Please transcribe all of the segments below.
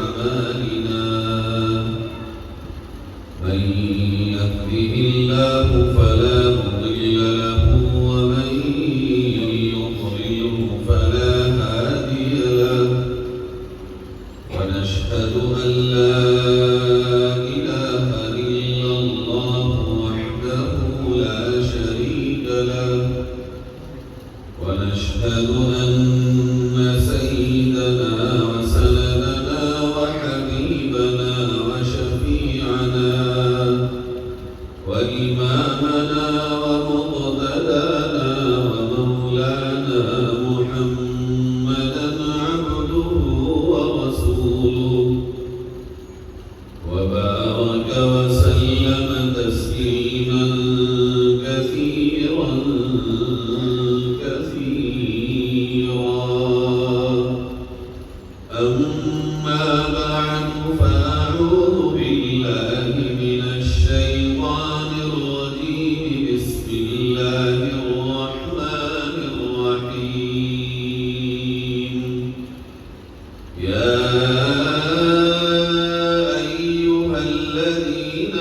أعمالنا من يهده الله فلا مضل له ومن يضلله فلا هادي له ونشهد أن لا إله إلا الله وحده لا شريك له ونشهد أن سيدنا وسندنا وحبيبنا وشفيعنا وإمامنا ومقتدانا ومولانا محمدا عبده ورسوله وبارك وسلم تسليما كثيرا أما بعد فأعوذ بالله من الشيطان الرجيم بسم الله الرحمن الرحيم يا أيها الذين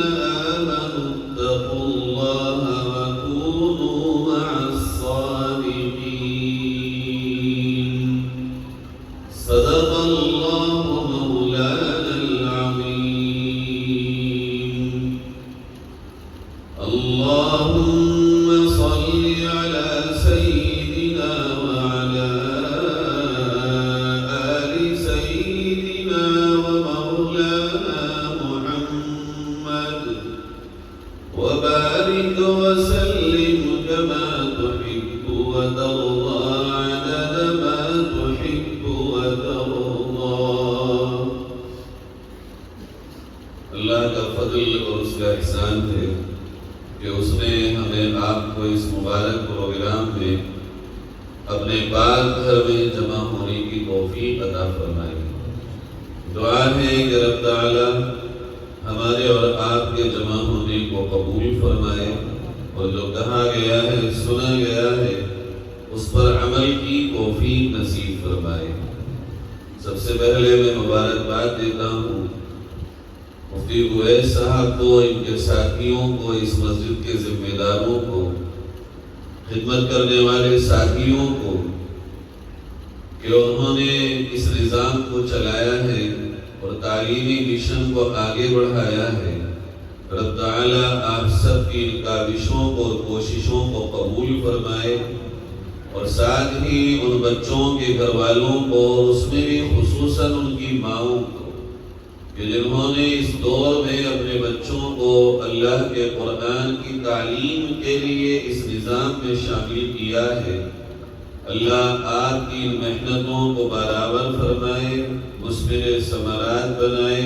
آمنوا اتقوا الله وكونوا مع الصادقين صدق الله مولانا العظيم اللهم صل على سيدنا وعلى آل سيدنا ومولانا محمد وبارك وسلم كما تحب وترضى عدد ما تحب وترضى اللہ کا فضل اور اس کا احسان ہے کہ اس نے ہمیں آپ کو اس مبارک پروگرام میں اپنے پاک گھر میں جمع ہونے کی توفیق عطا فرمائی۔ دعا ہے کہ رب تعالی ہمارے اور آپ کے جمع ہونے کو قبول فرمائے اور جو کہا گیا ہے سنا گیا ہے اس پر عمل کی توفیق نصیب فرمائے۔ سب سے پہلے میں مبارکباد دیتا ہوں مفتی اویس صاحب کو، ان کے ساتھیوں کو، اس مسجد کے ذمہ داروں کو، خدمت کرنے والے ساتھیوں کو کہ انہوں نے اس نظام کو چلایا ہے اور تعلیمی مشن کو آگے بڑھایا ہے۔ رب تعالی آپ سب کی ان کاوشوں کو اور کوششوں کو قبول فرمائے اور ساتھ ہی ان بچوں کے گھر والوں کو اور اس میں بھی خصوصاً ان کی ماؤں کو کہ جنہوں نے اس دور میں اپنے بچوں کو اللہ کے قرآن کی تعلیم کے لیے اس نظام میں شامل کیا ہے۔ اللہ آپ کی ان محنتوں کو برابر فرمائے، مثمر ثمرات بنائے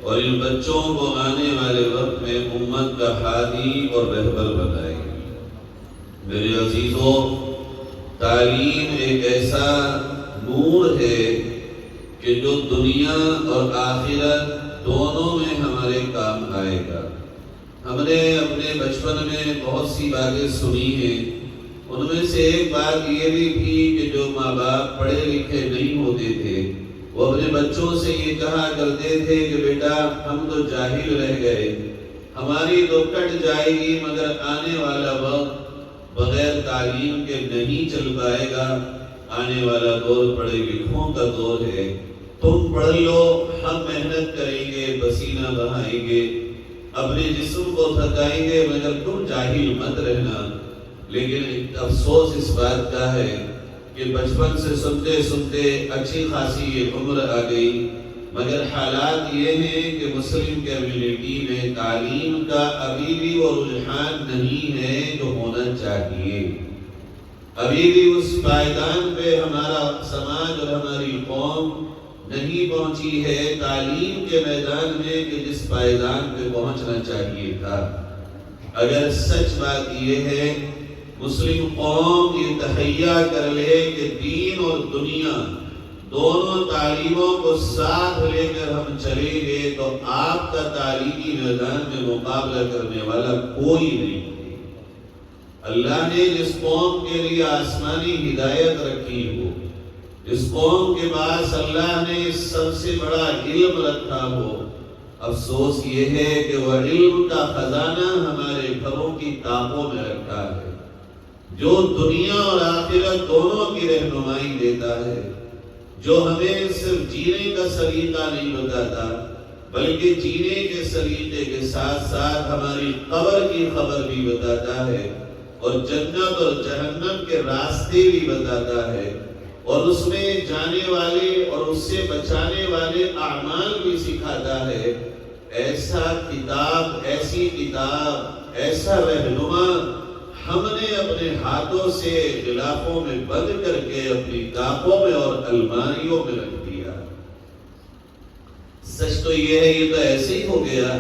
اور ان بچوں کو آنے والے وقت میں امت کا ہادی اور رہبر بنائے۔ میرے عزیزوں، تعلیم ایک ایسا نور ہے کہ جو دنیا اور آخرت دونوں میں ہمارے کام آئے گا۔ ہم نے اپنے بچپن میں بہت سی باتیں سنی ہیں، ان میں سے ایک بات یہ بھی تھی کہ جو ماں باپ پڑھے لکھے نہیں ہوتے تھے وہ اپنے بچوں سے یہ کہا کرتے تھے کہ بیٹا ہم تو جاہل رہ گئے، ہماری تو کٹ جائے گی، مگر آنے والا وقت بغیر تعلیم کے نہیں چل پائے گا۔ آنے والا دور پڑھے لکھوں کا دور ہے، تم پڑھ لو، ہم محنت کریں گے، پسینہ بہائیں گے، اپنے جسم کو تھکائیں گے، مگر تم جاہل مت رہنا۔ لیکن افسوس اس بات کا ہے کہ بچپن سے سنتے سنتے اچھی خاصی یہ عمر آ گئی، مگر حالات یہ ہیں کہ مسلم کمیونٹی میں تعلیم کا ابھی بھی وہ رجحان نہیں ہے جو ہونا چاہیے۔ ابھی بھی اس پائیدان پہ ہمارا سماج اور ہماری قوم نہیں پہنچی ہے تعلیم کے میدان میں کہ جس پائیدان پہ پہنچنا چاہیے تھا۔ اگر سچ بات یہ ہے مسلم قوم یہ تہیا کر لے کہ دین اور دنیا دونوں تعلیموں کو ساتھ لے کر ہم چلیں گے تو آپ کا تعلیمی میدان میں مقابلہ کرنے والا کوئی نہیں۔ اللہ نے جس قوم کے لیے آسمانی ہدایت رکھی ہو، اس قوم کے پاس اللہ نے سب سے بڑا علم رکھا ہو، افسوس یہ ہے کہ وہ علم کا خزانہ ہمارے گھروں کی طاقوں میں رکھا ہے، جو دنیا اور آخرت دونوں کی رہنمائی دیتا ہے، جو ہمیں صرف جینے کا سلیقہ نہیں بتاتا بلکہ جینے کے سلیقے کے ساتھ ساتھ ہماری قبر کی خبر بھی بتاتا ہے، اور جنت اور جہنم کے راستے بھی بتاتا ہے، اور اس میں جانے والے اور اس سے بچانے والے اعمال بھی سکھاتا ہے۔ ایسا کتاب، ایسی کتاب، ایسا رہنما ہم نے اپنے ہاتھوں سے غلافوں میں بند کر کے اپنی طاقوں میں اور الماریوں میں رکھ دیا۔ سچ تو یہ ہے، یہ تو ایسے ہی ہو گیا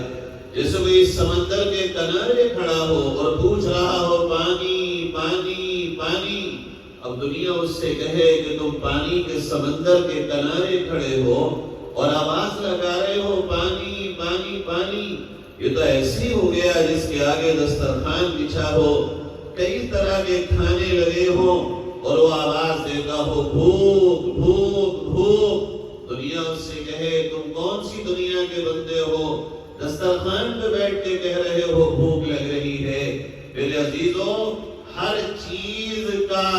جیسے کوئی سمندر کے کنارے کھڑا ہو اور پوچھ رہا ہو پانی پانی پانی۔ اب دنیا اس سے کہے کہ تم پانی کے سمندر کے کنارے کھڑے ہو اور آواز لگا رہے ہو پانی پانی پانی۔ یہ تو ایسے ہی ہو گیا جس کے آگے دسترخوان بچھا ہو، کئی طرح کے کھانے لگے ہوں اور وہ آواز دیتا ہو بھوک بھوک بھوک۔ دنیا اس سے کہے تم کون سی دنیا کے بندے ہو، دسترخوان پہ بیٹھ کے کہہ رہے ہو بھوک لگ رہی ہے۔ میرے عزیزوں، ہر چیز کا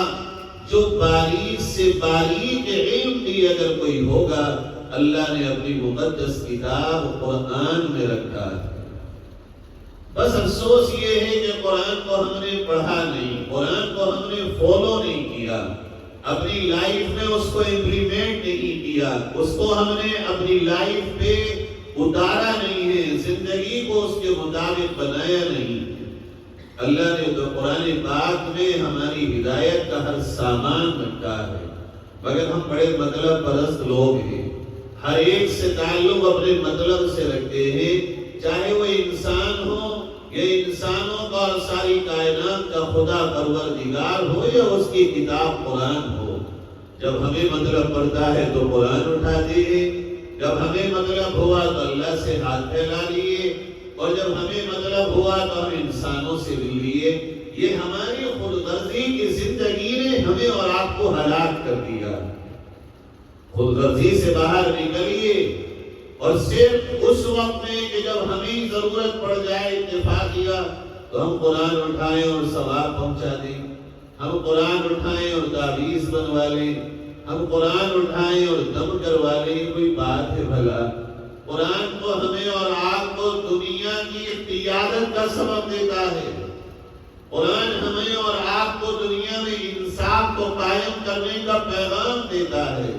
جو باریک سے باریک علم بھی اگر کوئی ہوگا، اللہ نے اپنی مقدس کتاب قرآن میں رکھا ہے۔ بس افسوس یہ ہے کہ قرآن کو ہم نے پڑھا نہیں، قرآن کو ہم نے فالو نہیں کیا، اپنی لائف میں اس کو امپلیمنٹ نہیں کیا، اس کو ہم نے اپنی لائف پہ اتارا نہیں ہے، زندگی کو اس کے مطابق بنایا نہیں۔ اللہ نے تو قرآن پاک میں ہماری ہدایت کا ہر سامان رکھا ہے، مگر ہم بڑے مطلب پرست لوگ ہیں، ہر ایک سے تعلق اپنے مطلب سے رکھتے ہیں، چاہے وہ انسان ہو یا انسانوں کا اور ساری کائنات کا خدا پروردگار ہو یا اس کی کتاب قرآن ہو۔ جب ہمیں مطلب پڑتا ہے تو قرآن اٹھاتے ہیں، جب ہمیں مطلب ہوا تو اللہ سے ہاتھ پھیلا لیے، اور جب ہمیں مطلب ہوا تو ہم انسانوں سے مل لیے۔ یہ ہماری خود غرضی کی زندگی نے ہمیں اور آپ کو ہلاک کر دیا۔ خود غرضی سے باہر نکلیے، اور صرف اس وقت میں کہ جب ہمیں ضرورت پڑ جائے اتفاقیہ، تو ہم قرآن اٹھائیں اور ثواب پہنچا دیں، ہم قرآن اٹھائیں اور تعویذ بنوا لیں، ہم قرآن اٹھائیں اور دم کروا لیں۔ کوئی بات ہے بھلا؟ قرآن تو ہمیں اور آپ کو دنیا کی قیادت کا سبب دیتا ہے، قرآن ہمیں اور آپ کو دنیا میں انصاف کو قائم کرنے کا پیغام دیتا ہے،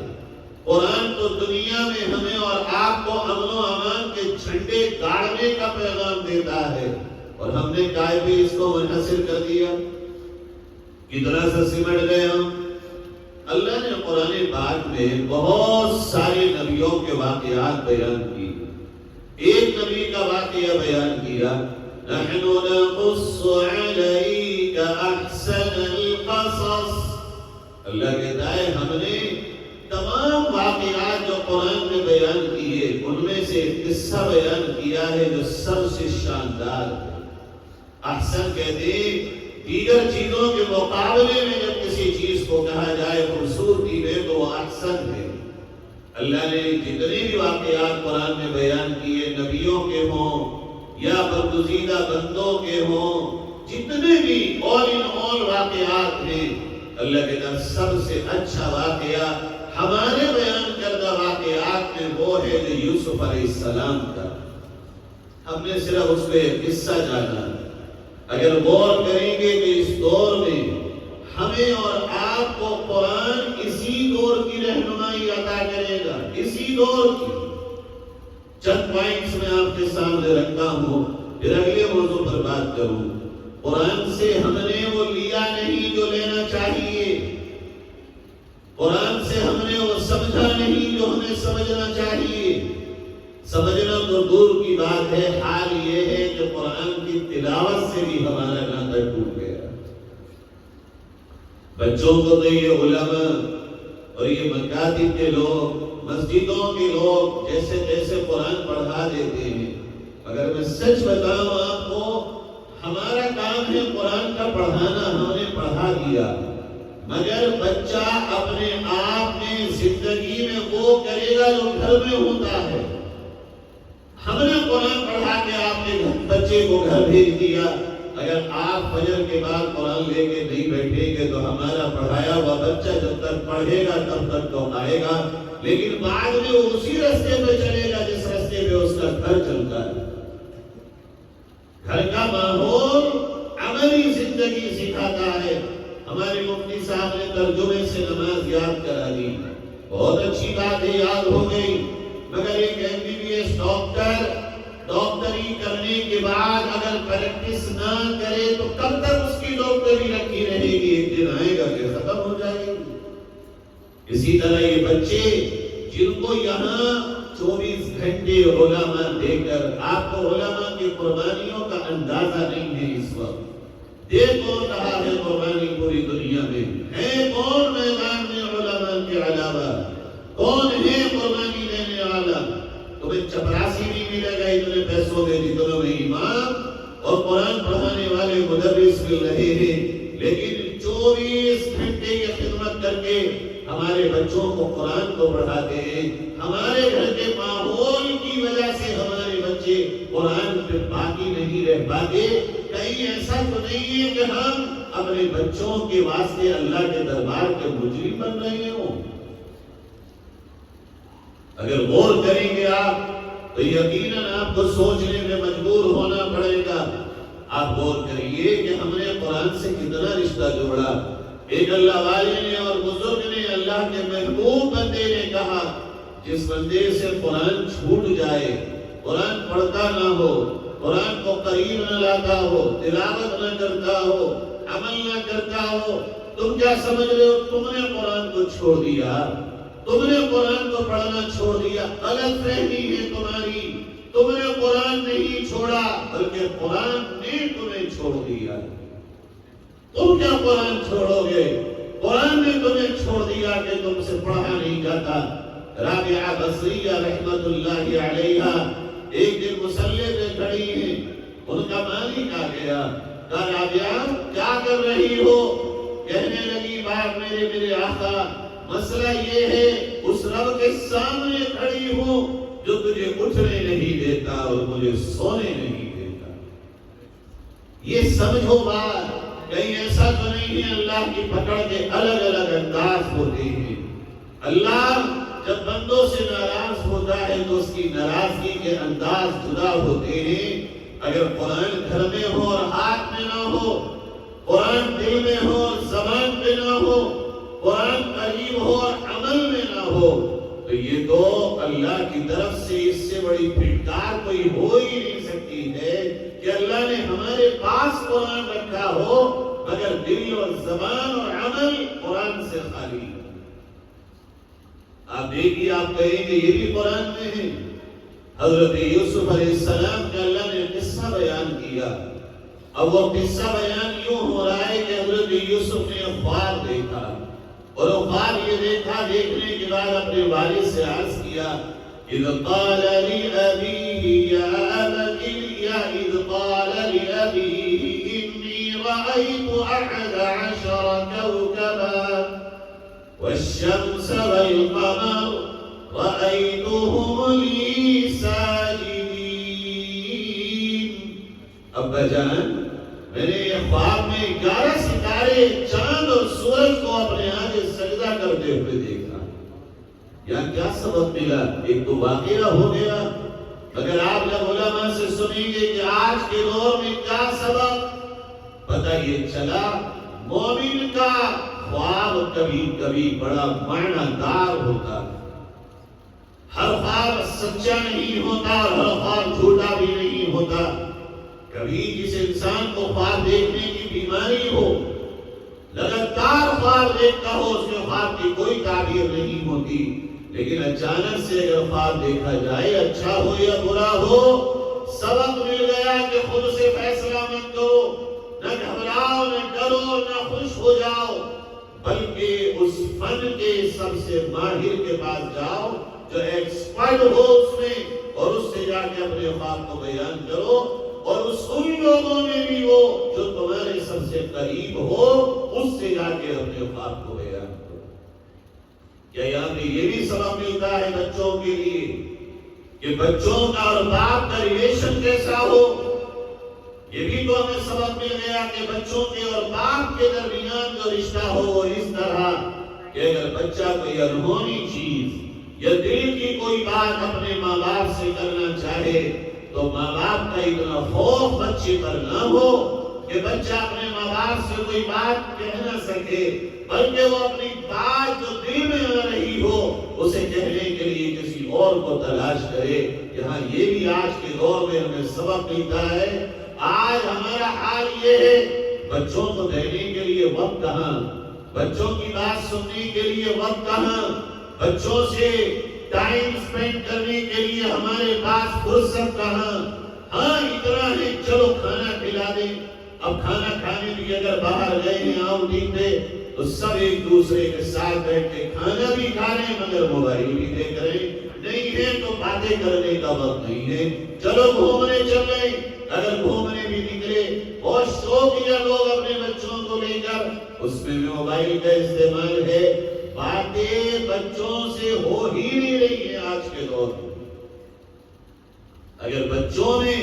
قرآن تو دنیا میں ہمیں اور آپ کو امن و امان کے جھنڈے گاڑنے کا پیغام دیتا ہے، اور ہم نے کائے بھی اس کو منحصر کر دیا، کتنا سا سمٹ گئے ہم۔ اللہ نے قرآن پاک میں بہت سارے نبیوں کے واقعات بیان کی، ایک نبی کا واقعہ بیان کیا، نحن نقص علیک احسن القصص۔ اللہ کہتا ہے ہم نے تمام واقعات جو قرآن میں بیان کیے ان میں سے ایک قصہ بیان کیا ہے جو سب سے شاندار ہے۔ احسن کہتے ہیں دیگر چیزوں کے مقابلے میں جب کسی چیز کو کہا جائے خوبصورتی میں تو وہ احسن ہے۔ اللہ نے جتنے بھی واقعات قرآن میں بیان کیے، نبیوں کے ہوں یا برگزیدہ بندوں کے ہوں، جتنے بھی all واقعات ہیں، اللہ کے در سب سے اچھا واقعہ ہمارے بیان کردہ واقعات میں وہ ہے جو یوسف علیہ السلام کا۔ ہم نے صرف اس پہ قصہ جانا، اگر غور کریں گے کہ اس دور میں ہمیں اور آپ کو قرآن اسی دور کی رہنمائی عطا کرے گا، اسی دور کی۔ چند پوائنٹس میں آپ کے سامنے رکھتا ہوں، پھر اگلے موضوع پر بات کروں۔ قرآن سے ہم نے وہ لیا نہیں جو لینا چاہیے، قرآن سے ہم نے وہ سمجھا نہیں جو ہمیں سمجھنا چاہیے۔ سمجھنا تو دور کی بات ہے، حال یہ ہے کہ قرآن کی تلاوت سے بھی ہمارا ناطہ ٹوٹ گیا۔ بچوں کو تو یہ علماء اور یہ مکاتب کے لوگ، مسجدوں کے لوگ جیسے جیسے قرآن پڑھا دیتے ہیں، اگر میں سچ بتاؤں آپ کو، ہمارا کام ہے قرآن کا پڑھانا، ہم نے پڑھا دیا، مگر بچہ اپنے آپ میں زندگی میں وہ کرے گا جو گھر میں ہوتا ہے۔ ہم نے قرآن پڑھا کے آپ کے بچے کو گھر بھیج دیا، اگر آپ فجر کے بعد قرآن لے کے نہیں بیٹھیں گے تو ہمارا پڑھایا ہوا بچہ جب تک پڑھے گا تب تک تو آئے گا، لیکن بعد میں وہ اسی راستے پہ چلے گا جس راستے پہ اس کا گھر چلتا ہے۔ گھر کا ماحول عملی زندگی سکھاتا ہے۔ ہمارے مفتی صاحب نے ترجمے سے نماز یاد کرا دی، بہت اچھی بات ہے، یاد ہو گئی، مگر ایک MBBS ڈاکٹری کرنے کے بعد اگر پریکٹس نہ کرے تو کب تک اس کی ڈاکٹری رکھی رہے گی؟ ایک دن آئے گا کہ ختم ہو جائے گی۔ اسی طرح یہ بچے جن کو یہاں 24 گھنٹے علماء دے کر، آپ کو علماء کی قربانیوں کا اندازہ نہیں ہے اس وقت، دے کون رہا ہے قربانی پوری دنیا میں؟ ہے کون میدان میں علماء کے علاوہ؟ کون ہے قربانی دینے والا؟ تمہیں چپراسی نہیں ملے گا اتنے پیسوں میں جتنوں میں امام اور قرآن پڑھانے والے مدرس مل رہے ہیں، لیکن 24 گھنٹے کی خدمت کر کے ہمارے بچوں کو قرآن کو پڑھاتے ہیں۔ ہمارے گھر کے ماحول کی وجہ سے ہمارے بچے قرآن پہ باقی نہیں رہ پاتے۔ کہیں ایسا تو نہیں ہے کہ ہم اپنے بچوں کے واسطے اللہ کے دربار کے مجرم بن رہے ہوں؟ اگر غور کریں گے آپ تو یقیناً آپ کو سوچنے میں مجبور ہونا پڑے گا۔ آپ غور کریے کہ ہم نے قرآن سے کتنا رشتہ جوڑا۔ ایک اللہ والے نے اور بزرگ نے، اللہ کے محبوب بندے نے کہا، جس بندے سے قرآن چھوٹ جائے، قرآن پڑھتا نہ ہو، قرآن کو قریب نہ لاتا ہو، تلاوت نہ کرتا ہو، عمل نہ کرتا ہو، تم کیا سمجھ رہے ہو؟ تم نے قرآن کو چھوڑ دیا، تم نے قرآن کو پڑھنا چھوڑ دیا۔ غلط فہمی ہے تمہاری، تم نے قرآن نہیں چھوڑا بلکہ قرآن نے تمہیں چھوڑ دیا۔ تم کیا قرآن چھوڑو گے؟ قرآن نے تمہیں چھوڑ دیا کہ تم سے پڑھا نہیں جاتا۔ رابعہ بصریہ رحمت اللہ علیہا ایک دن مصلی پہ کھڑی ہیں، ان کا مالک آ گیا، کہا رابعہ کیا کر رہی ہو؟ کہنے لگی باپ میرے آقا، مسئلہ یہ ہے اس رب کے سامنے کھڑی ہوں جو تجھے اٹھنے نہیں دیتا اور مجھے سونے نہیں دیتا۔ یہ سمجھو بات، کہیں ایسا تو نہیں ہے اللہ کی پکڑ کے الگ الگ انداز ہوتے ہیں۔ اللہ جب بندوں سے ناراض ہوتا ہے تو اس کی ناراضگی کے انداز جدا ہوتے ہیں۔ اگر قرآن گھر میں ہو اور ہاتھ میں نہ ہو، قرآن دل میں ہو اور زبان پہ نہ ہو، قرآن قریب ہو اور عمل میں نہ ہو، تو یہ تو اللہ کی طرف سے اس سے بڑی پھٹکار کوئی ہو ہی نہیں سکتی ہے کہ اللہ نے ہمارے پاس قرآن رکھا ہو مگر دل اور زبان اور عمل قرآن سے خالی ہے۔ آپ دیکھیے، آپ کہیں گے یہ بھی قرآن میں ہے۔ حضرت یوسف علیہ السلام کا اللہ نے قصہ بیان کیا، اب وہ قصہ بیان یوں ہو رہا ہے کہ حضرت یوسف نے خواب دیکھا، اور وہ خواب یہ دیکھا، دیکھنے کے بعد اپنے والد سے عرض کیا، اذ قال لأبيه يا أبي إني رأيت 11 كوكبا والشمس والقمر رأيتهم لي ساجدين۔ ابا جان، میں نے یہ خواب میں 11 ستارے، چاند اور سورج کو اپنے آگے سجدہ کرتے ہوئے دیکھا۔ یہاں کیا سبب ملا؟ ایک تو واقعہ ہو گیا، مگر آپ جب علماء سے سنیں گے کہ آج کے دور میں کیا سبب، پتہ یہ چلا مومن کا خواب کبھی کبھی بڑا معنی دار ہوتا ہے۔ ہر خواب سچا نہیں ہوتا اور ہر خواب جھوٹا بھی نہیں ہوتا۔ کبھی جس انسان کو خواب دیکھنے کی بیماری ہو، لگاتار خواب دیکھتا ہو، اس کے خواب کی کوئی تعبیر نہیں ہوتی، لیکن اچانک سے اگر خواب دیکھا جائے، اچھا ہو یا برا ہو، سبق مل گیا کہ خود سے فیصلہ مت کرو، نہ گھبراؤ، نہ ڈرو، نہ خوش ہو جاؤ، بلکہ اس فن کے سب سے ماہر کے پاس جاؤ جو ایکسپرٹ ہو اس میں، اور اس سے جا کے اپنے خواب کو بیان کرو، اور ان لوگوں میں بھی وہ جو تمہارے سب سے قریب ہو اس سے جا کے اپنے خواب کو بیان کرو۔ کیا یہاں پہ یہ بھی سبق ملتا ہے بچوں کے لیے کہ بچوں کا اور باپ کا ریلیشن کیسا ہو؟ یہ بھی تو ہمیں سبق مل گیا کہ بچوں کے اور باپ کے درمیان جو رشتہ ہو وہ اس طرح کہ اگر بچہ کوئی انہونی چیز یا دل کی کوئی بات اپنے ماں باپ سے کرنا چاہے تو ماں باپ کا اتنا خوف بچے پر نہ ہو کہ بچہ اپنے ماں باپ سے کوئی بات کہہ نہ سکے، بلکہ وہ اپنی بات جو دل میں آ رہی ہو اسے کہنے کے لیے کسی اور کو تلاش کرے۔ یہاں یہ بھی آج کے دور میں ہمیں سبق ملتا ہے۔ آج ہمارا حال یہ ہے، بچوں کو دینے کے لیے وقت کہاں، بچوں کی بات سننے کے لیے وقت کہاں، بچوں سے ٹائم سپینڈ کرنے کے لیے ہمارے پاس فرصت کہاں۔ ہاں اتنا ہے چلو کھانا کھلا دیں، اب کھانا کھانے بھی اگر باہر گئے ہیں آؤٹنگ پہ تو سب ایک دوسرے کے ساتھ بیٹھ کے کھانا بھی کھا رہے ہیں مگر موبائل بھی دیکھ رہے ہیں، نہیں ہے تو باتیں کرنے کا وقت نہیں ہے۔ چلو گھومنے چل رہے، اگر گھومنے بھی نکلے اور شوق کیا لوگ اپنے بچوں کو لے کر، اس میں بھی موبائل کا استعمال ہے۔ باتیں بچوں سے ہو ہی نہیں رہی ہیں آج کے دور میں۔ اگر بچوں میں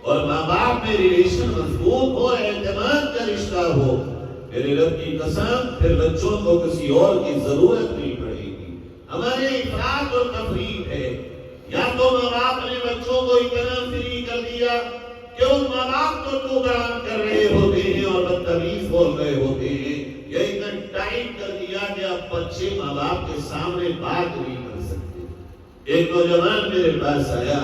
اور ماں باپ میں ریلیشن مضبوط ہو، اعتماد کا رشتہ ہو، میرے رب کی قسم پھر بچوں کو کسی اور کی ضرورت نہیں پڑے گی۔ ہمارے افراط اور تفریط ہے، یا تو ماں باپ نے بچوں کو اتنا فری کر دیا کہ وہ ماں باپ کو پروگرام کر رہے ہوتے ہیں اور بدتمیز بول رہے ہوتے ہیں، یا اتنا ٹائٹ کر دیا کہ اب بچے ماں باپ کے سامنے بات نہیں کر سکتے۔ ایک نوجوان میرے پاس آیا،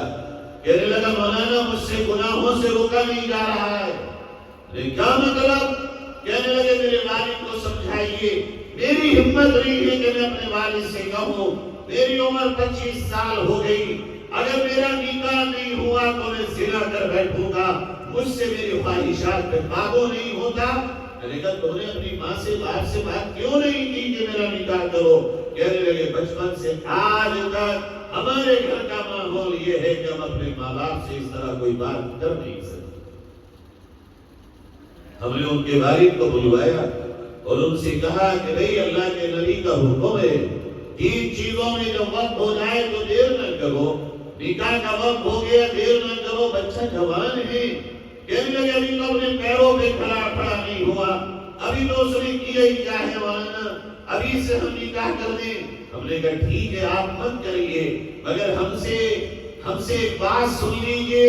کہنے لگا مولانا مجھ سے گناہوں سے روکا نہیں جا رہا ہے۔ کیا مطلب؟ کہنے لگے میرے والد کو سمجھائیے، میری ہمت نہیں ہے کہ میں اپنے والد سے کہوں میری عمر 25 سال ہو گئی، اگر میرا نکاح نہیں ہوا تو میں زنا کر بیٹھوں گا، مجھ سے میری خواہشات پہ قابو نہیں ہوتا۔ میں نے کہا تم نے اپنی ماں سے باپ سے بات کیوں نہیں کی کہ میرا نکاح کرو؟ کہنے لگے بچپن سے آج تک ہمارے گھر کا ماحول یہ ہے کہ ہم اپنے ماں باپ سے اس طرح کوئی بات کر نہیں سکتے۔ ہم نے ان کے والد کو بلوایا اور ان سے کہا کہ بھئی اللہ کے نبی کا حکم ہے، تین چیزوں میں جب وقت ہو جائے تو دیر نہ کرو، نکاح کا وقت ہو گیا دیر نہ کرو، بچہ جوان ہے۔ کہنے لگے ابھی تو اپنے پیروں پہ کھڑا نہیں ہوا، ابھی تو اس نے کیا ہی کیا ہے مولانا، ابھی سے ہم نکاح کر دیں۔ ہم نے کہا ٹھیک ہے آپ مت کریے، مگر ہم سے ایک بات سن لیجیے،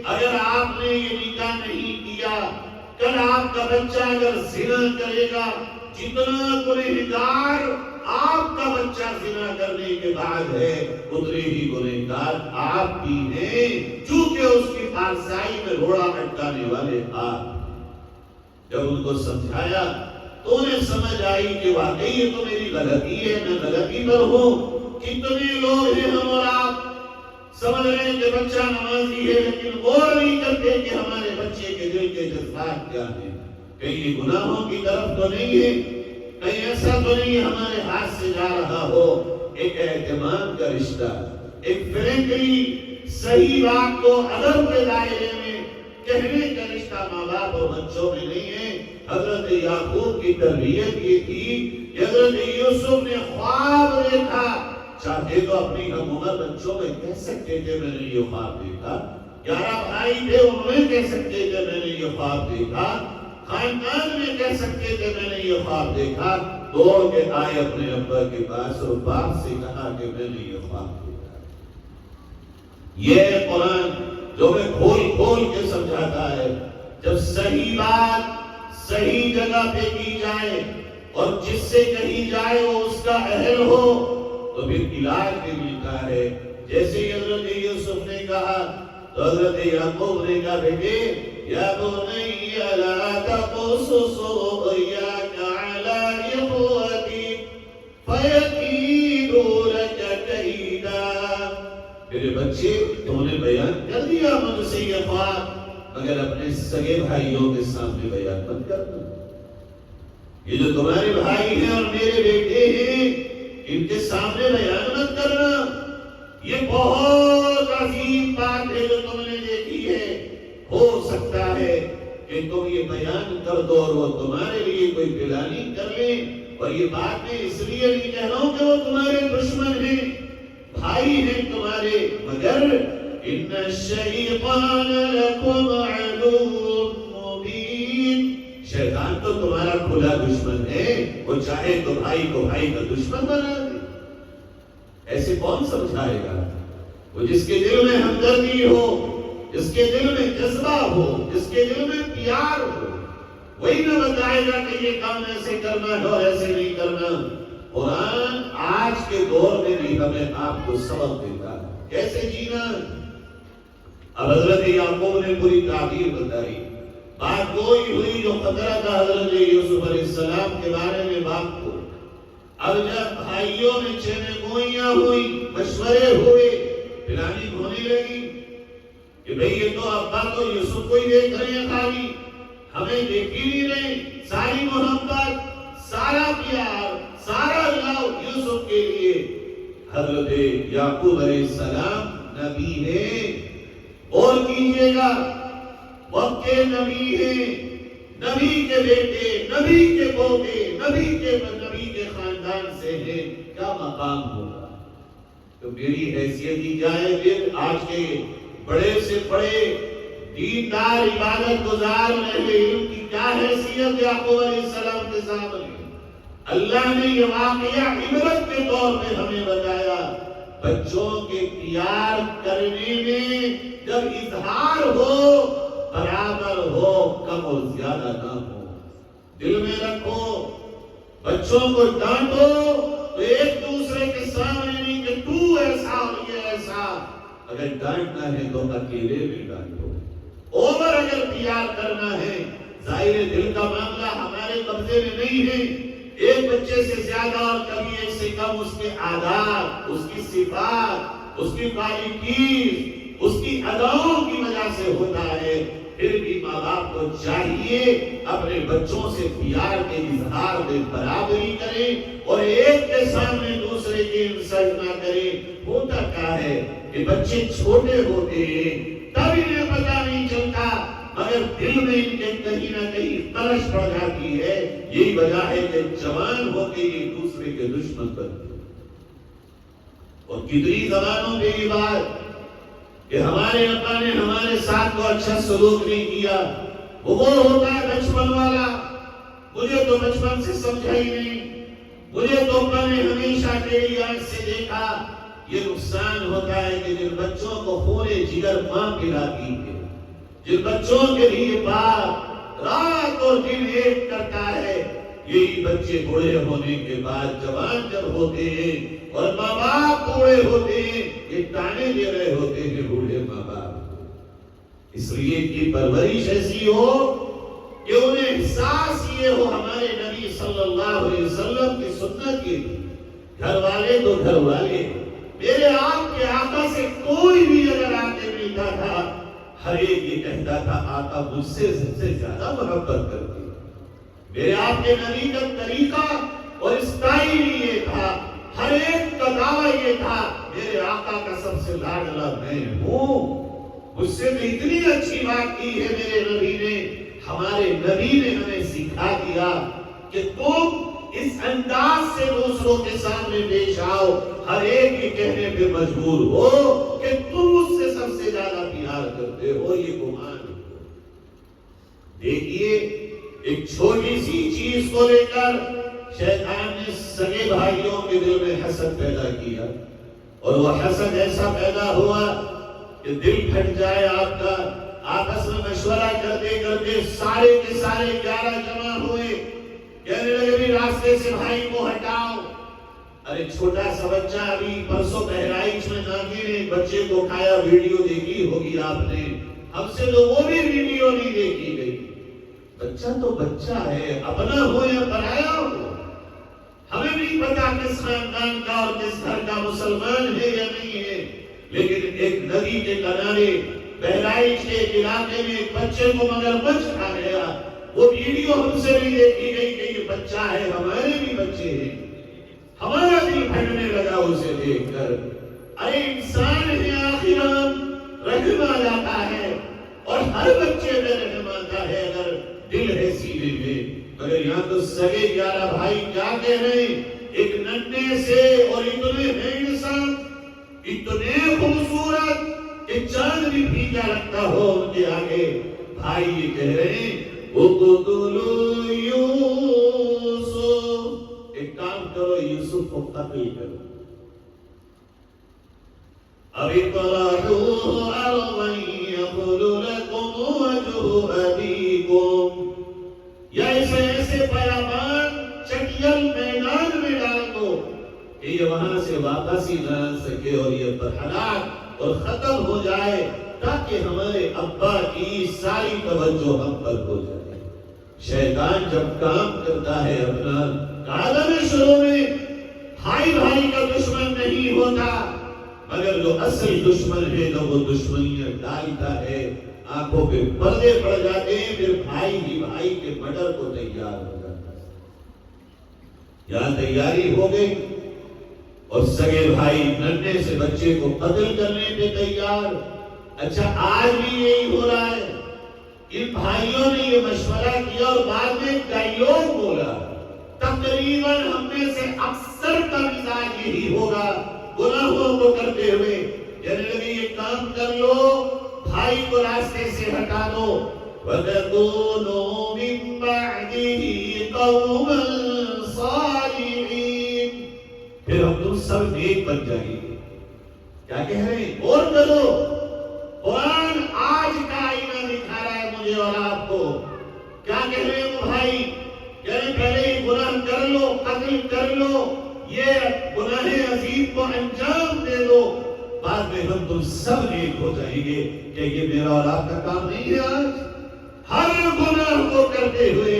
اگر آپ نے یہ نکاح نہیں کیا، کل آپ کا بچہ اگر زنا کرے گا، جتنا گنہگار آپ کا بچہ زنا کرنے کے بعد ہے اتنے ہی گنہگار آپ بھی ہیں، چونکہ اس کی پارسائی میں روڑا اٹکانے والے آپ۔ جب ان کو سمجھایا تو انہیں سمجھ آئی کہ واقعی یہ تو میری غلطی ہے، میں غلطی پر ہوں۔ کتنے لوگ ہیں ہم اور آپ سمجھ رہے ہیں کہ بچہ نمازی ہے لیکن غور نہیں کرتے کہ ہمارے بچے کے دل کے جذبات کیا ہیں، کہیں یہ گناہوں کی طرف تو نہیں ہے، کہیں ایسا تو نہیں ہمارے ہاتھ سے جا رہا ہو۔ ایک اعتماد کا رشتہ، ایک فرینکلی صحیح بات کو ادب کے دائرے میں کہنے کا رشتہ ماں باپ اور بچوں میں نہیں ہے۔ حضرت یعقوب کی تربیت یہ تھی کہ حضرت یوسف نے خواب دیکھا، چاہتے تو اپنی ہم عمر بچوں میں کہہ سکتے تھے میں نے یہ خواب دیکھا، 11 بھائی تھے انہوں نے کہہ سکتے تھے میں نے یہ خواب دیکھا، خاندان میں کہہ سکتے تھے میں نے یہ خواب دیکھا، دوڑ کے آئے اپنے ابا کے پاس اور باپ سے کہا کہ میں نے یہ خواب دیکھا۔ یہ قرآن جو میں کھول کے سمجھاتا ہے، جب صحیح بات صحیح جگہ پہ کی جائے اور جس سے کہی جائے وہ اس کا اہل ہو تو پھر علاج بھی ملتا ہے۔ جیسے حضرت یوسف نے کہا تو حضرت یعقوب نے کہا بیٹے یا بنی لا تقصص رؤیاک علی اخوتک فیکیدوا لک کیدا۔ میرے بچے تم نے بیان کر دیا مجھ سے یہ خواب، مگر اپنے سگے بھائیوں کے سامنے بیان مت کرنا۔ یہ جو تمہارے بھائی ہیں اور میرے بیٹے ہیں ان کے سامنے بیان مت کرنا۔ یہ بہت عظیم بات ہے جو تم نے دیکھی ہے، ہو سکتا ہے کہ کہ تم یہ بیان کر دو اور وہ تمہارے لیے کوئی پلاننگ کر لیں. اور یہ بات میں اس لیے نہیں کہہ رہا ہوں کہ وہ تمہارے دشمن ہیں، بھائی ہیں تمہارے، مگر ان الشیطان لکم عدو مبین، شیطان تو تمہارا کھلا دشمن ہے، وہ چاہے تو بھائی کو بھائی کا دشمن بنا دے. ایسے کون سمجھائے گا؟ وہ جس کے دل میں ہمدردی ہو، جس کے دل میں جذبہ ہو، جس کے دل میں پیار ہو، وہی نہ بتائے گا کہ یہ کام ایسے کرنا ہے اور ایسے نہیں کرنا. قرآن آج کے دور میں بھی ہمیں آپ کو سبق دیتا ہے کیسے جینا. اب حضرت یعقوب نے پوری تعبیر بتائی. بات وہی ہوئی جو خطرہ تھا حضرت یوسف علیہ السلام کے بارے میں باپ کو. اب جب بھائیوں میں چینے گوئیاں ہوئی، مشورے ہوئے، پلاننگ ہونے لگی کہ بھئی یہ تو ابا تو یوسف کو ہی دیکھ رہے ہیں، خالی ہمیں دیکھ ہی نہیں رہے. ساری محبت، سارا پیار، سارا لو یوسف کے لیے. حضرت یعقوب علیہ السلام نبی ہیں، اور کیجئے گا وقت کے نبی ہیں، نبی کے بیٹے، نبی کے پوتے، نبی کے خاندان سے ہیں. کیا مقام ہوگا؟ تو میری حیثیت دی جائے پھر آج کے بڑے سے بڑے دیندار عبادت گزار اہل علم کی کیا حیثیت یعقوب علیہ السلام کے سامنے. اللہ نے یہ واقعہ عبرت کے طور پہ ہمیں بتایا. بچوں کے پیار کرنے میں جب اظہار ہو برابر ہو، کم اور زیادہ نہ ہو. دل میں رکھو، بچوں کو ڈانٹو تو ایک دوسرے کے سامنے نہیں کہ تو ایسا اور یہ ایسا. اگر ڈانٹنا ہے تو اکیلے میں ڈانٹو. اوور اگر پیار کرنا ہے، ظاہر دل کا معاملہ ہمارے قبضے میں نہیں ہے. ایک بچے سے زیادہ اور کبھی ایک سے کم اس کے آداب، اس کی صفات، اس کی باریکیز، اس کی اداؤں کی وجہ سے ہوتا ہے. پھر بھی ماں باپ کو چاہیے اپنے بچوں سے پیار کے اظہار میں برابری کریں اور ایک کے سامنے دوسرے کی انسلٹ نہ کریں. ہوتا کیا ہے کہ بچے چھوٹے ہوتے ہیں تب انہیں پتہ نہیں چلتا، مگر دل میں ان کے کہیں نہ کہیں تلش پڑ جاتی ہے. یہی وجہ ہے کہ جوان ہوتے ایک دوسرے کے دشمن بنتے. اور کتنی زبانوں پہ یہ بات کہ ہمارے ابا نے ہمارے ساتھ کو اچھا سلوک نہیں کیا. وہ ہوتا ہے بچپن والا، مجھے تو بچپن سے سمجھا ہی نہیں، مجھے تو ابا نے ہمیشہ تیری آنکھ سے دیکھا. یہ نقصان ہوتا ہے کہ جن بچوں کو خون جگر ماں پلاتی ہے، جن بچوں کے لیے باپ رات اور دن ایک کرتا ہے، یہی بچے بوڑھے ہونے کے بعد جوان جب ہوتے ہیں اور ماں باپ بوڑھے ہوتے ہیں، یہ تانے دے رہے ہوتے ہیں بوڑھے ماں باپ. اس لیے کی پرورش ایسی ہو کہ انہیں احساس یہ ہو ہمارے نبی صلی اللہ علیہ وسلم کی سنت کی. گھر والے تو گھر والے، میرے آپ کے آقا سے کوئی بھی اگر آتے ملتا تھا، ہر ایک یہ کہتا تھا آقا مجھ سے سب سے زیادہ محبت کرتے. میرے آپ کے نبی کا طریقہ اور اسٹائل یہ تھا، ہر ایک کا دعویٰ یہ تھا میرے آقا کا سب سے لاڈلا میں ہوں. مجھ سے تو اتنی اچھی بات کی ہے میرے نبی نے. ہمارے نبی نے ہمیں سکھا دیا کہ تم اس انداز سے دوسروں کے سامنے پیش آؤ، ہر ایک یہ کہنے پہ مجبور ہو کہ تم اس سے سب سے زیادہ پیار کرتے ہو. یہ گمان دیکھیے، ایک چھوٹی سی چیز کو لے کر شیطان نے سگے بھائیوں کے دل میں حسد پیدا کیا، اور وہ حسد ایسا پیدا ہوا کہ دل پھٹ جائے آپ کا. آپس میں مشورہ کرتے کرتے سارے کے سارے 11 جمع ہوئے، کہنے لگے بھی راستے سے بھائی کو ہٹاؤ. ارے چھوٹا سا بچہ، ابھی پرسوں بہرائچ میں ناگی نے بچے کو کھایا، ویڈیو دیکھی ہوگی آپ نے، ہم سے تو وہ بھی ویڈیو نہیں دیکھی گئی. بچہ تو بچہ ہے، اپنا ہو یا پرایا ہو. ہمیں نہیں پتا کس خاندان کا اور کس گھر کا مسلمان ہے یا نہیں ہے، لیکن ایک ندی کے کنارے بہرائچ کے علاقے میں ایک بچے کو مگرمچھ کھا گیا. وہ ویڈیو ہم سے بھی دیکھی گئی کہ یہ بچہ ہے، ہمارے بھی بچے ہیں. ہمارا دل پھٹنے لگا اسے دیکھ کر. ارے انسان ہے، آخر رحم آ جاتا ہے. اور ہر بچے میں رحم آتا ہے اگر دل ہے سینے میں. مگر یہاں تو سگے 11 بھائی کیا کہہ رہے ہیں؟ ایک ننھے سے اور اتنے ہینڈسم، اتنے خوبصورت کہ چاند بھی پھیکا لگتا ہو ان کے آگے. بھائی یہ کہہ رہے ہیں اقتلوا یوسف، ایک کام کرو یوسف کو قتل کرو. ابھی طرحوه ارضا یخل لکم وجہ ابیکم، یا اسے ایسے بیابان چٹیل میدان میں ڈال دو کہ یہ وہاں سے واپس ہی نہ آ سکے اور یہ ہلاک اور ختم ہو جائے، تاکہ ہمارے ابا کی ساری توجہ ہم پر ہو جائے. شیطان جب کام کرتا ہے اپنا عالم شروع میں بھائی بھائی کا دشمن نہیں ہوتا، مگر جو اصل دشمن ہے نا وہ دشمنیاں ڈالتا ہے، آنکھوں پہ پردے پڑ جاتے ہیں، پھر بھائی ہی بھائی کے مرڈر کو تیار ہو جاتا ہے. یہاں تیاری ہو گئی اور سگے بھائی ننھے سے بچے کو قتل کرنے پہ تیار. اچھا آج بھی یہی ہو رہا ہے. ان بھائیوں نے یہ مشورہ کیا اور بعد میں ڈائیلاگ بولا. تقریباً ہم میں سے اکثر کا مزاج یہی ہوگا گناہوں کو کرتے ہوئے، کہنے لگے یہ کام کر لو، بھائی کو راستے سے ہٹا دو. وَتَكُونُوا مِن بَعْدِهِ قَوْمًا صَالِحِينَ، پھر ہم تم سب نیک بن جائیں گے. کیا کہہ رہے ہیں؟ اور کرو. قرآن آج کا آئینہ دکھا رہا ہے مجھے اور آپ کو. کیا کہہ رہے ہیں وہ بھائی؟ کہہ رہے پہلے ہی گناہ کر لو، قتل کر لو، یہ گناہ عظیم کو انجام دے دو، بعد میں ہم تم سب نیک ہو جائیں گے. کہ یہ میرا اور آپ کا کام نہیں ہے؟ آج ہر گناہ کو کرتے ہوئے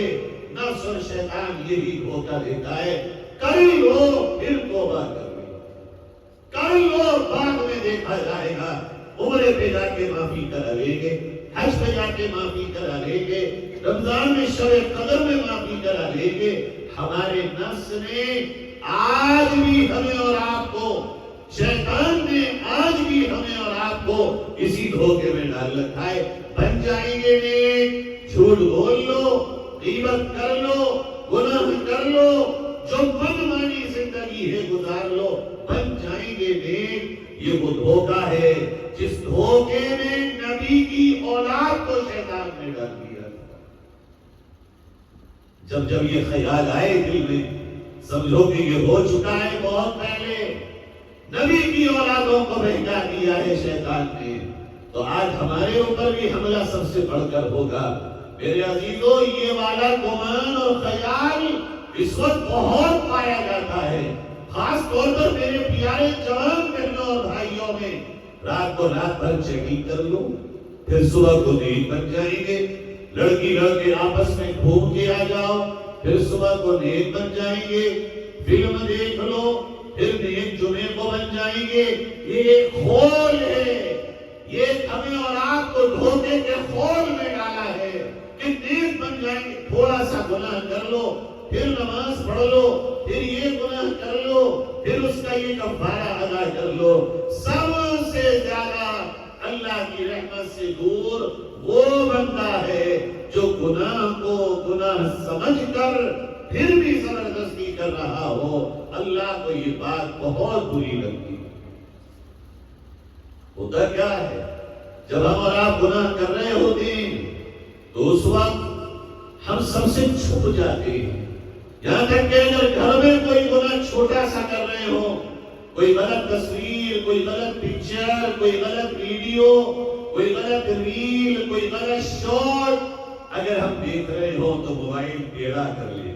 نفس اور شیطان یہی دھوکہ دیتا ہے، کر لو پھر توبہ کر لو، کر لو بعد میں دیکھا جائے گا. عمرے پہ جا کے معافی کرا لیں گے، حج پہ جا کے معافی کرا لیں گے، رمضان میں شب قدر میں معافی کرا لیں گے. ہمارے نفس نے آج بھی ہمیں اور آپ کو، شیطان نے آج بھی ہمیں اور آپ کو اسی دھوکے میں ڈال رکھا ہے. بن جائیں گے نیک، جھوٹ بول لو، غیبت کر لو، گناہ کر لو، جو من مانی زندگی ہے گزار لو، بن جائیں گے نیک. یہ وہ دھوکہ ہے جس دھوکے میں نبی کی اولاد کو شیطان نے ڈال دیا. جب جب یہ خیال آئے دل میں، سمجھو کہ یہ ہو چکا ہے بہت پہلے. نبی کی اولادوں کو بہکا دیا ہے شیطان نے، تو آج ہمارے اوپر بھی حملہ سب سے بڑھ کر ہوگا. میرے عزیزو، یہ والا گمان اور خیال اس وقت بہت پایا جاتا ہے، خاص طور پر میرے پیارے جوان بہنوں اور بھائیوں میں. رات کو رات بھر چیکنگ کر لو، پھر صبح کو نیک بن جائیں گے. لڑکی لڑکے آپس میں گھوم کے آ جاؤ، پھر صبح کو نیک بن جائیں گے. فلم دیکھ لو، پھر نیک جمعے کو بن جائیں گے. یہ ایک خول ہے، یہ ہمیں اور آپ کو دھوکے کے خول میں ڈالا ہے کہ نیک بن جائیں گے. تھوڑا سا گناہ کر لو، پھر نماز پڑھ لو، پھر یہ گناہ کر لو، پھر اس کا یہ کفارہ ادا کر لو. سب سے زیادہ اللہ کی رحمت سے دور وہ بندہ ہے جو گناہ کو گناہ سمجھ کر پھر بھی زبردستی کر رہا ہو. اللہ کو یہ بات بہت بری لگتی ہے. ہوتا کیا ہے، جب ہم اور آپ گناہ کر رہے ہوتے ہیں تو اس وقت ہم سب سے چھپ جاتے ہیں. یہاں تک کہ اگر گھر میں کوئی گناہ چھوٹا سا کر رہے ہو، کوئی غلط تصویر، کوئی غلط پکچر، کوئی غلط ویڈیو، کوئی غلط ریل، کوئی غلط شارٹ اگر ہم دیکھ رہے ہو تو موبائل ٹیڑھا کر لے.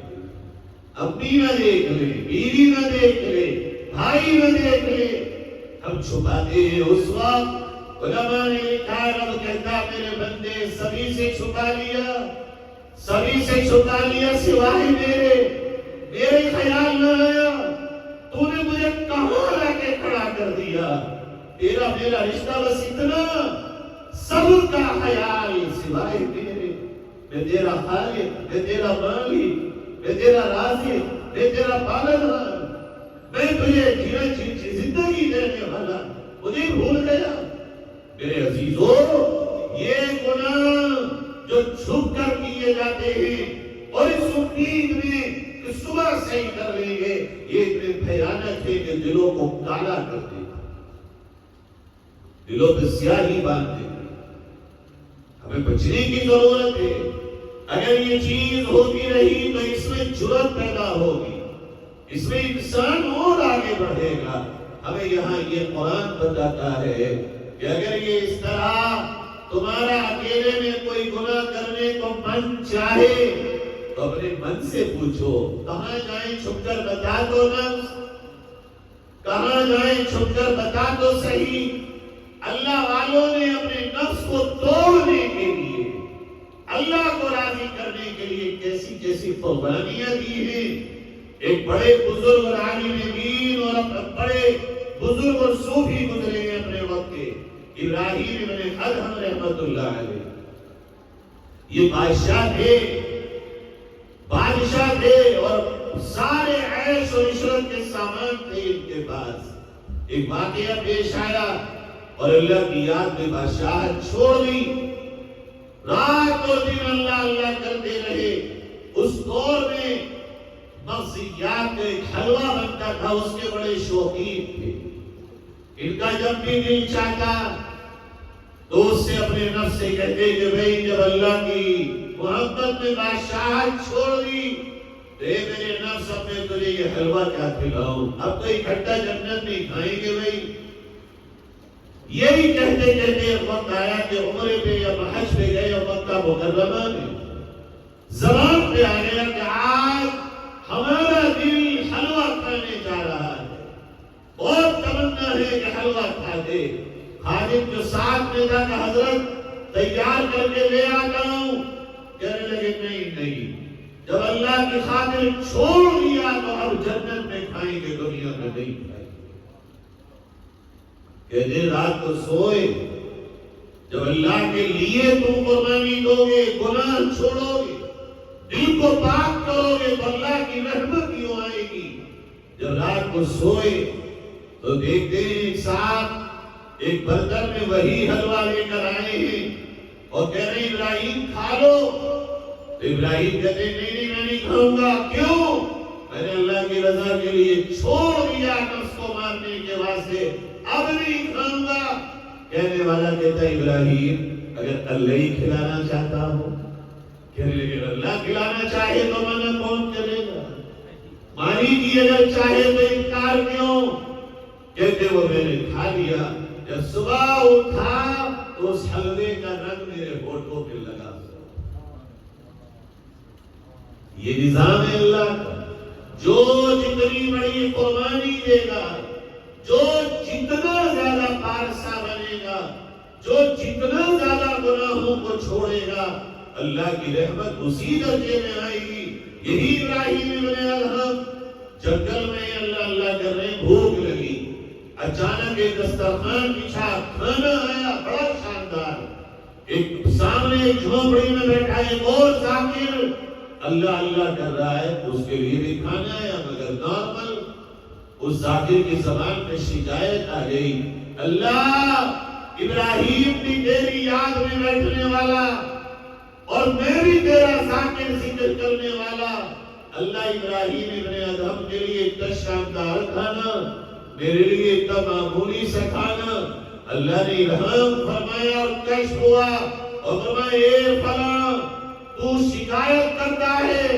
اپنی نہ دیکھ لے، بیوی نہ دیکھ لے، بھائی نہ دیکھ لے، ہم چھپاتے ہیں. اس وقت علماء نے لکھا ہے، رب کہتا میرے بندے سبھی سے چھپا لیا، سبھی سے چھپا لیا سوائے میرے خیال نہ آیا. تو نے مجھے کہاں لا کے کھڑا کر دیا؟ تیرا میرا رشتہ بس اتنا، سب کا خیال سوائے میرے. میں تیرا خالق، میں تیرا مالک، میں تیرا رازق، میں تیرا پالنہار، میں تجھے جینے زندگی دینے والا، مجھے بھول گیا. میرے عزیزو، یہ گناہ چھپ کر کیے جاتے ہیں، اور اس امید میں کہ صبح صحیح کر لیں گے، یہ اتنے بھیانک ہے کہ دلوں کو کالا کر دے گا، دلوں پہ سیاہی باندھ دے گا۔ ہمیں بچنے کی ضرورت ہے۔ اگر یہ چیز ہوتی رہی تو اس میں جرأت پیدا ہوگی، اس میں انسان اور آگے بڑھے گا۔ ہمیں یہاں یہ قرآن بتاتا ہے کہ اگر یہ اس طرح تمہارا اکیلے میں کوئی گناہ کرنے کو من چاہے تو اپنے من سے پوچھو، کہاں جائیں چھپ کر بتا دو نفس، کہاں جائیں چھپ کر بتا دو صحیح۔ اللہ والوں نے اپنے نفس کو توڑنے کے لیے، اللہ کو راضی کرنے کے لیے کیسی کیسی قربانیاں دی ہیں۔ ایک بڑے بزرگ اور عالم دین اور بڑے بزرگ اور صوفی گزرے ہیں اپنے وقت کے، ابراہیم ابن ادہم رحمت اللہ علیہ۔ یہ بادشاہ تھے اور سارے عیش اور عشرت کے سامان تھے ان کے پاس۔ ایک واقعہ پیش آیا اور اللہ کی یاد میں بادشاہت چھوڑ دی، رات اور دن اللہ اللہ کرتے رہے۔ اس دور میں مغزیات کا ایک حلوہ بنتا تھا، اس کے بڑے شوقین تھے۔ ان کا جب بھی دل چاہتا تو اس سے اپنے نفس سے کہتے کہ بھئی جب اللہ کی محبت میں بادشاہت چھوڑ دی تو اے میرے نفس اب میں تجھے یہ حلوہ کیا کھلاؤں، اب تو اکٹھا جنت نہیں کھائیں گے بھئی۔ یہی کہتے کہتے وقت آیا کہ عمرے پہ یا حج پہ گئے اور مکہ مکرمہ میں زبان پہ آ گیا کہ آج ہمارا دل حلوہ کھانے جا رہا ہے، بہت تمنا ہے کہ حلوہ کھاتے۔ خادم جو ساتھ میں تھا کہ حضرت تیار کر کے لے آتا ہوں، کہنے لگے نہیں، جب اللہ کی خاطر چھوڑ دیا تو اب جنت میں کھائیں گے، دنیا میں نہیں کھائیں گے۔ کہتے رات کو سوئے، جب اللہ کے لیے تم قربانی دو گے، گناہ چھوڑو گے، دل کو پاک کرو گے تو اللہ کی رحمت کیوں آئے گی۔ جب رات کو سوئے تو دیکھتے ہیں ایک ساتھ ایک برتن میں وہی حلوہ لے کر آئے ہیں اور کہہ رہے ہیں ابراہیم کھا لو۔ تو ابراہیم کہتے ہیں نہیں میں نہیں کھاؤں گا۔ کیوں؟ میں نے اللہ کی رضا کے لیے چھوڑ دیا نفس کو مارنے کے واسطے، اب نہیں کھاؤں گا۔ کہنے والا کہتا ہے ابراہیم اگر اللہ ہی کھلانا چاہتا ہو، کہنے لگے اللہ کھلانا چاہے تو منع کون کرے گا، مالک ہی اگر چاہے تو انکار کیوں؟ کہتے وہ میں نے کھا لیا، جب صبح اٹھا تو اس حلوے کا رنگ میرے ہونٹوں پہ لگا۔ یہ نظام ہے اللہ کا، جو جتنی بڑی قربانی دے گا، جو جتنا زیادہ پارسا بنے گا، جو جتنا زیادہ گناہوں کو چھوڑے گا، اللہ کی رحمت اسی درجے میں آئے گی۔ یہی ابراہیم ابن ادہم جنگل میں اللہ کر رہے، بھوک لگی، اچانک ایک دسترخوان بچھا، کھانا آیا بڑا شاندار، ایک سامنے ایک جھونپڑی میں بیٹھا ایک اور ذاکر اللہ کر رہا ہے، اس کے لیے بھی کھانا آیا مگر نارمل۔ اس ذاکر کی زبان میں شکایت آ گئی، اللہ ابراہیم بھی تیری یاد میں بیٹھنے والا اور میں بھی تیرا ذاکر ذکر کرنے والا، اللہ ابراہیم ابن ادہم کے لیے اتنا شاندار کھانا، میرے لیے اتنا معمولی سا کھانا۔ اللہ نے رحم فرمایا اور کشف ہوا اور فرمایا اے فلاں تو شکایت کرتا ہے،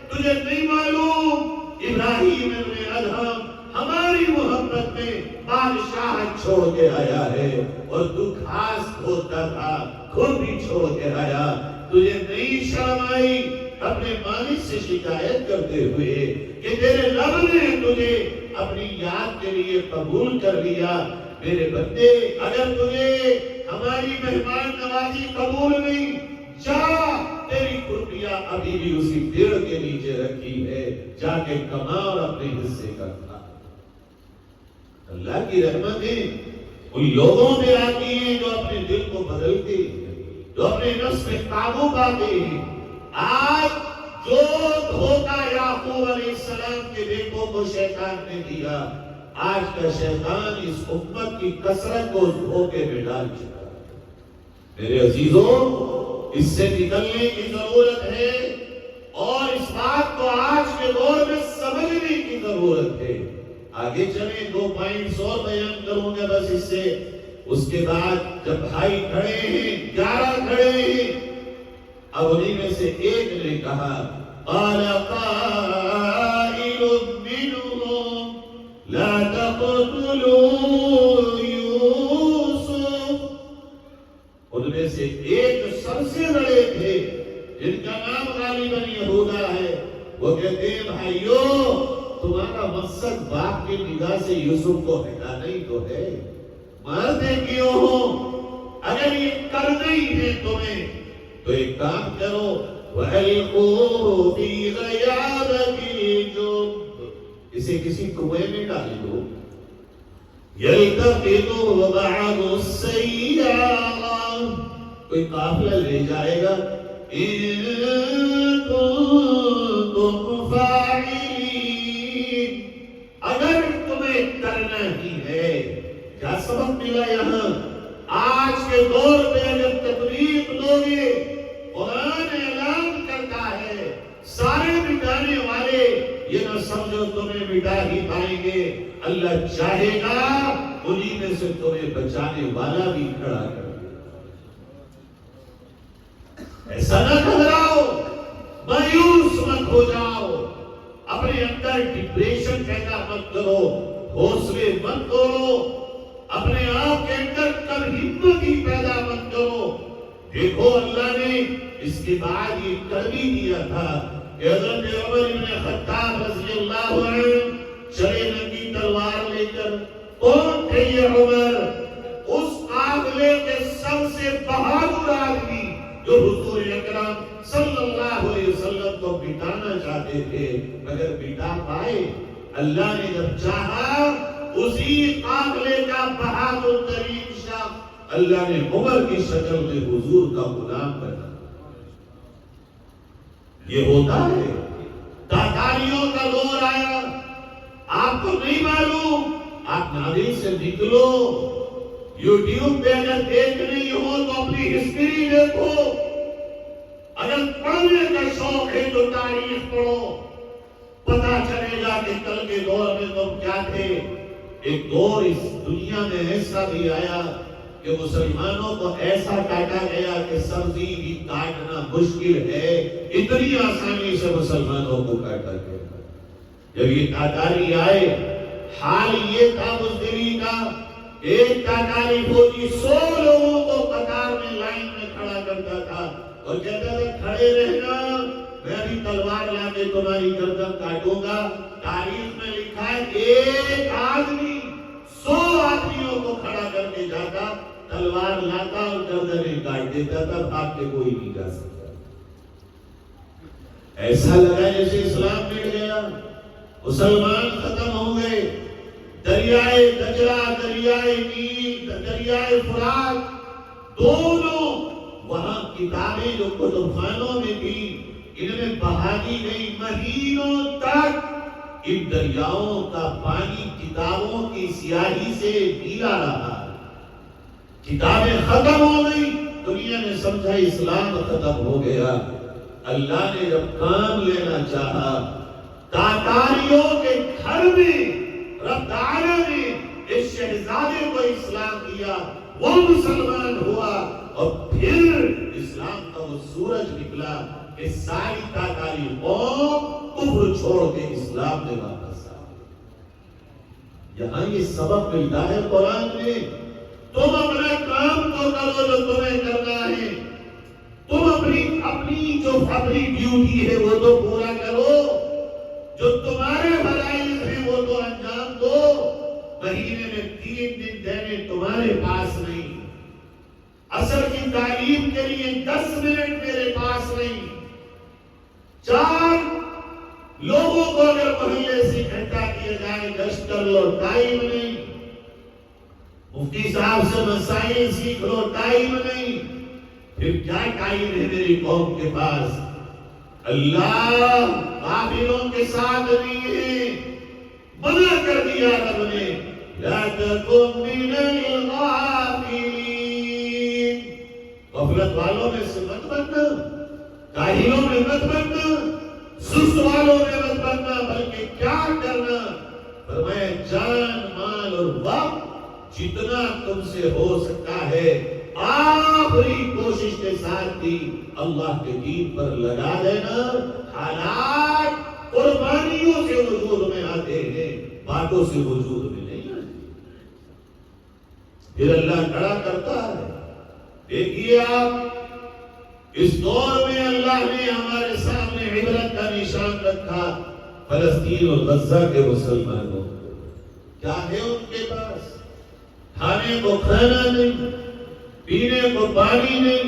تجھے نہیں معلوم ابراہیم ابن ادہم ہماری محبت میں بادشاہت چھوڑ کے آیا ہے، اور تو گھاس کھوتا تھا خود بھی چھوڑ کے آیا، تجھے نہیں شرم آئی اپنے مالک سے شکایت کرتے ہوئے کہ تیرے رب نے تجھے اپنی یاد کے لیے قبول کر لیا۔ میرے بندے اگر تجھے ہماری مہمان نوازی قبول نہیں، جا تیری کرپیا ابھی بھی اسی پیڑ کے نیچے رکھی ہے، جا کے کما اور اپنے حصے کا کھا۔ اللہ کی رحمتیں ان لوگوں پہ آتی ہیں جو اپنے دل کو بدلتے ہیں، جو اپنے نفس پہ قابو پاتے ہیں۔ آج جو دھوکہ یعقوب علیہ السلام کے بیٹوں کو شیطان نے دیا، آج کا شیطان اس امت کی کثرت کو دھوکے میں ڈال چکا ہے۔ میرے عزیزوں، اس سے نکلنے کی ضرورت ہے اور اس بات کو آج کے دور میں سمجھنے کی ضرورت ہے. آگے چلیں 2 پوائنٹس اور بیان کروں گا بس اس سے. اس کے بعد جب بھائی کھڑے ہیں 11 کھڑے ہیں اب انہیں میں سے ایک نے کہا قال قائل منهم لا تقتلوا يوسف. ان میں سے ایک سب سے بڑے تھے جن کا نام غالباً یہودا ہے. وہ کہتے ہیں بھائیو تمہارا مقصد باپ کی نگاہ سے یوسف کو ہٹانا ہی تو ہے. مارتے کیوں ہو؟ اگر یہ کرنا ہی ہے تمہیں تو ایک کام کرو وَأَلْقُوهُ فِي غَيَابَتِ الْجُبِّ. اسے کسی کنویں میں ڈال دو. يَلْتَقِطُهُ بَعْضُ السَّيَّارَةِ. کوئی قافلہ لے جائے گا. إِن كُنتُمْ فَاعِلِينَ. اگر تمہیں کرنا ہی ہے. کیا سبق ملا یہاں؟ آج کے دور پہ اگر تکلیف لوگے قرآن اعلان کرتا ہے سارے مٹانے والے یہ نہ سمجھو تمہیں مٹا ہی پائیں گے. اللہ چاہے گا انہی میں سے تمہیں بچانے والا بھی کھڑا کر دے. ایسا نہ گھبراؤ، مایوس مت ہو جاؤ، اپنے اندر ڈپریشن پیدا مت کرو، حوصلے مت توڑو، اپنے آپ کے اندر کبھی ہمت ہی پیدا مت کرو. دیکھو اللہ نے اس کے بعد یہ کر بھی دیا تھا کہ حضرت عمر بن خطاب رضی اللہ عنہ چلے ننگی تلوار لے کر. کون تھے یہ عمر؟ اس قافلے کے سب سے بہادر آدمی جو حضور اکرم صلی اللہ علیہ وسلم کو مٹانا چاہتے تھے مگر مٹا پائے. اللہ نے جب چاہا اسی قافلے کا بہادر ترین شخص اللہ نے عمر کی شکل میں حضور کا غلام بنا. یہ ہوتا ہے. تاتاریوں کا دور آیا، آپ کو نہیں معلوم، آپ ناظرین سے نکلو، یوٹیوب پہ اگر دیکھ رہی ہو تو اپنی ہسٹری دیکھو. اگر پڑھنے کا شوق ہے تو تاریخ پڑھو، پتا چلے گا کہ کل کے دور میں تم کیا تھے. ایک دور اس دنیا میں ایسا بھی آیا کہ مسلمانوں کو ایسا کاٹا گیا کہ سبزی بھی کاٹنا مشکل ہے، اتنی آسانی سے مسلمانوں کو کاٹا گیا. جب یہ تاتاری آئے حال یہ تھا بزدلی کا، ایک تاتاری فوجی 100 لوگوں کو قطار میں لائن میں کھڑا کرتا تھا اور کہتا تھا کھڑے رہنا، میں بھی تلوار لا کے تمہاری گردن کاٹوں گا. تاریخ میں لکھا ہے ایک آدمی 100 آدمیوں کو کھڑا کر کے جاتا، تلوار لاتا اور گردنیں کاٹ دیتا تھا، بھاگ کے کوئی نہیں جا سکتا. ایسا لگا جیسے اسلام مٹ گیا، مسلمان ختم ہو گئے. دریائے دجلہ، دریائے نیل، دریائے فرات دونوں وہاں کتابیں جو کتب خانوں میں تھی ان میں بہا دی گئی. مہینوں تک ان دریاؤں کا پانی کتابوں کی سیاہی سے پیلا رہا. کتابیں ختم ہو گئی، دنیا نے سمجھا اسلام ختم ہو گیا. اللہ نے جب کام لینا چاہا تاتاریوں کے گھر میں رب تعالیٰ نے اس شہزادے کو اسلام دیا، وہ مسلمان ہوا اور پھر اسلام کا وہ سورج نکلا کہ ساری تاتاری قوم کفر چھوڑ کے اسلام میں واپس آ. یہاں یہ سبق ملتا ہے قرآن میں. تم اپنا کام تو کرو جو تمہیں کرنا ہے، تم اپنی جو اپنی ڈیوٹی ہے وہ تو پورا کرو، جو تمہارے فرائض ہیں وہ تو انجام دو. مہینے میں 3 دن دینے تمہارے پاس نہیں، عصر کی تعلیم کے لیے 10 منٹ میرے پاس نہیں، 4 لوگوں کو اگر محلے سے اکٹھا کیا جائے گشت کر لو، ٹائم نہیں. مفتی صاحب سے مسائل سیکھ لو، ٹائم نہیں. پھر کیا ٹائم ہے میری قوم کے پاس؟ اللہ غافلوں کے ساتھ نہیں ہے. منع کر دیا رب نے لا تکن من الغافلین. غفلت والوں میں سے مت بننا، کاہلوں میں مت بننا، سست والوں میں مت بننا، بلکہ کیا کرنا؟ فرمایا جان مال اور وقت جتنا تم سے ہو سکتا ہے آخری کوشش کے ساتھ بھی اللہ کے دین پر لگا دینا۔ حالات قربانیوں سے وجود میں آتے ہیں، باتوں سے وجود میں نہیں آتے۔ پھر اللہ کھڑا کرتا ہے۔ دیکھیے آپ، اس دور میں اللہ نے ہمارے سامنے عبرت کا نشان رکھا۔ فلسطین اور غزہ کے مسلمانوں کیا ہے ان کے پاس؟ کھانے کو کھانا نہیں، پینے کو پانی نہیں،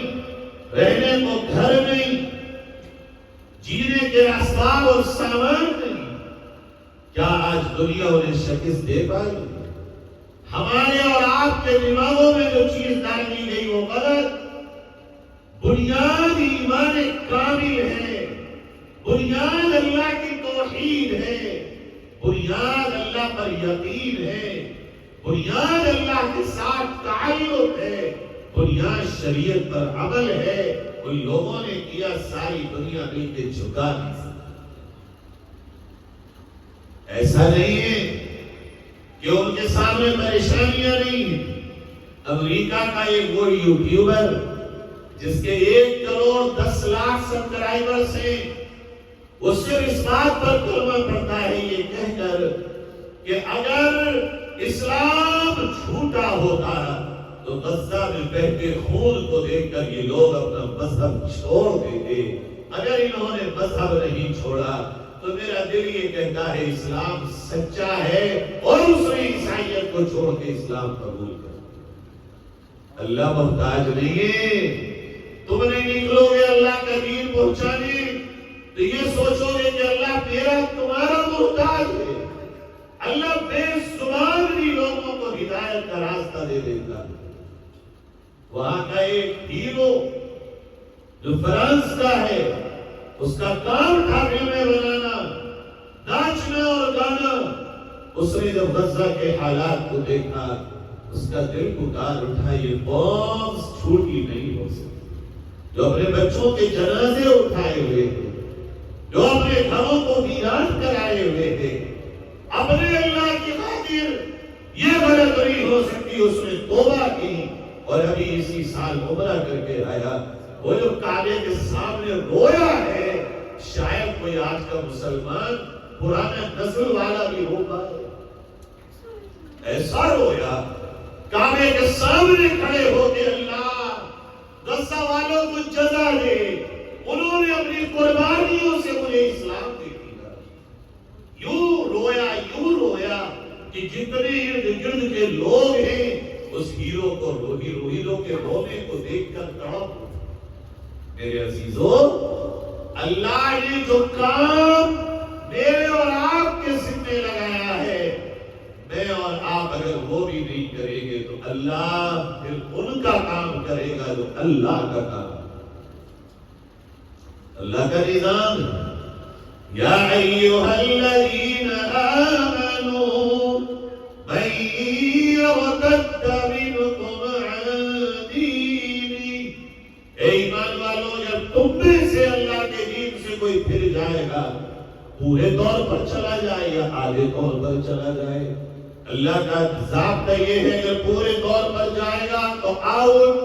رہنے کو گھر نہیں، جینے کے اسباب اور سامان نہیں۔ کیا آج دنیا انہیں شکست دے پائی؟ ہمارے اور آپ کے دماغوں میں جو چیز ڈال دی گئی وہ غلط۔ بنیاد ایمان کامل ہے، بنیاد اللہ کی توحید ہے، بنیاد اللہ پر یقین ہے، بنیاد اللہ کے ساتھ تعلق ہے، بنیاد شریعت پر عمل ہے۔ ان لوگوں نے کیا، ساری دنیا مل کے جھکا دی۔ ایسا نہیں ہے کہ ان کے سامنے پریشانیاں نہیں ہیں۔ امریکہ کا ایک وہ یوٹیوبر جس کے 1,10,00,000 سبسکرائبرز ہیں، وہ صرف اس بات پر کلمہ پڑھتا ہے یہ کہہ کر کہ اگر اسلام جھوٹا ہوتا تو غزہ میں بہتے خون کو دیکھ کر یہ لوگ اپنا مذہب چھوڑ دیتے۔ اگر انہوں نے مذہب نہیں چھوڑا تو میرا دل یہ کہتا ہے اسلام سچا ہے اور اس نے عیسائیت کو چھوڑ کے اسلام قبول کر۔ اللہ محتاج نہیں ہے۔ تم نہیں نکلو گے اللہ کا دین پہنچانے تو یہ سوچو گے کہ اللہ میرا تمہارا محتاج ہے۔ اللہ بے شمار بھی لوگوں کو ہدایت کا راستہ دے دیتا ہے۔ وہاں کا ایک ہیرو جو فرانس کا ہے، اس کا کام تھا فلمیں بنانا، ناچنا اور گانا۔ اس نے جب غزہ کے حالات کو دیکھا، اس کا دل پکار اٹھا، یہ قوم چھوٹی نہیں ہو سکتی، جو اپنے بچوں کے جنازے اٹھائے ہوئے تھے، جو اپنے گھروں کو ویران کرائے ہوئے تھے، اپنے اللہ کی خاطر یہ غلط نہیں ہو سکتی۔ اس نے توبہ کی اور ابھی اسی سال عمرہ کر کے آیا۔ وہ جو کعبے کے سامنے رویا ہے، شاید کوئی آج کا مسلمان پرانا نسل والا بھی رو پائے۔ ایسا رویا، کعبے کے سامنے کھڑے ہو کے اللہ غزہ والوں کو جزا دے، انہوں نے اپنی قربانیوں سے مجھے اسلام دے دیا۔ یوں رویا کہ جتنے ارد گرد کے لوگ ہیں اس ہیرو کے رونے کو دیکھ کر تڑپ۔ میرے عزیزو، اللہ نے جو کام میرے اور آپ کے ذمہ لگایا ہے، میں اور آپ اگر وہ بھی نہیں کریں گے تو اللہ پھر ان کا کام کرے گا جو اللہ کا کام۔ اللہ کا نظام ہے، یا ایھا الذین آمنوا من یرتد منکم عن دینہ، اے ایمان والو، جب تم میں سے اللہ کے دین سے کوئی پھر جائے گا، پورے طور پر چلا جائے یا آدھے طور پر چلا جائے، اللہ کا ضابطہ یہ ہے کہ پورے طور پر جائے گا تو آؤٹ،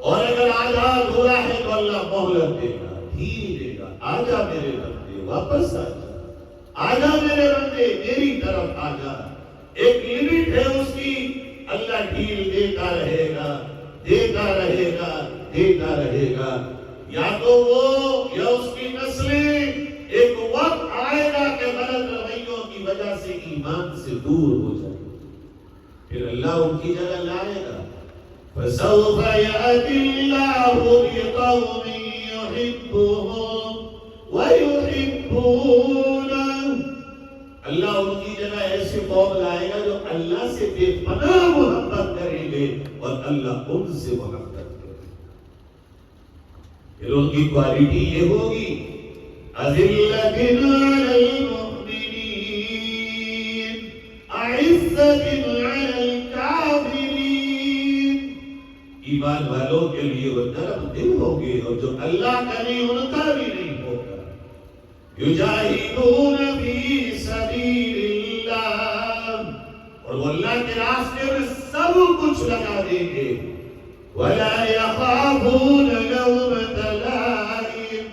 اور اگر آدھا ادھورا ہے تو اللہ مہلت دے گا، ڈھیل دے گا۔ آجا میرے بندے، واپس آجا میرے بندے، میری طرف آجا۔ ایک لیمٹ ہے اس کی، اللہ ڈھیل دیتا رہے گا، دیتا رہے گا، دیتا رہے گا۔ یا تو وہ یا اس کی نسلیں ایک وقت آئے گا کہ غلط رویوں کی وجہ سے ایمان سے دور ہو جائے، پھر اللہ ان کی جگہ لائے گا۔ فَسَوْفَ يَأْتِي اللَّهُ بِقَوْمٍ يُحِبُّهُمْ وَيُحِبُّونَهُ، اللہ ان کی جگہ ایسے قوم لائے گا جو اللہ سے بے پناہ محبت کریں گے اور اللہ ان سے محبت کرے گا۔ پھر ان کی کوالٹی یہ ہوگی، أَذِلَّةٍ عَلَى الْمُؤْمِنِينَ أَعِزَّةٍ عَلَى الْكَافِرِينَ۔ ایمان والوں کے لیے وہ نرم دل ہوں گے، اور جو اللہ کا نہیں ان کا بھی نہیں ہوگا۔ یجاہدون فی سبیل اللہ، اور وہ اللہ کے راستے میں سب کچھ لگا دیں گے۔ وَلَا يَخَافُونَ لَوْمَةَ لَائِمٍ،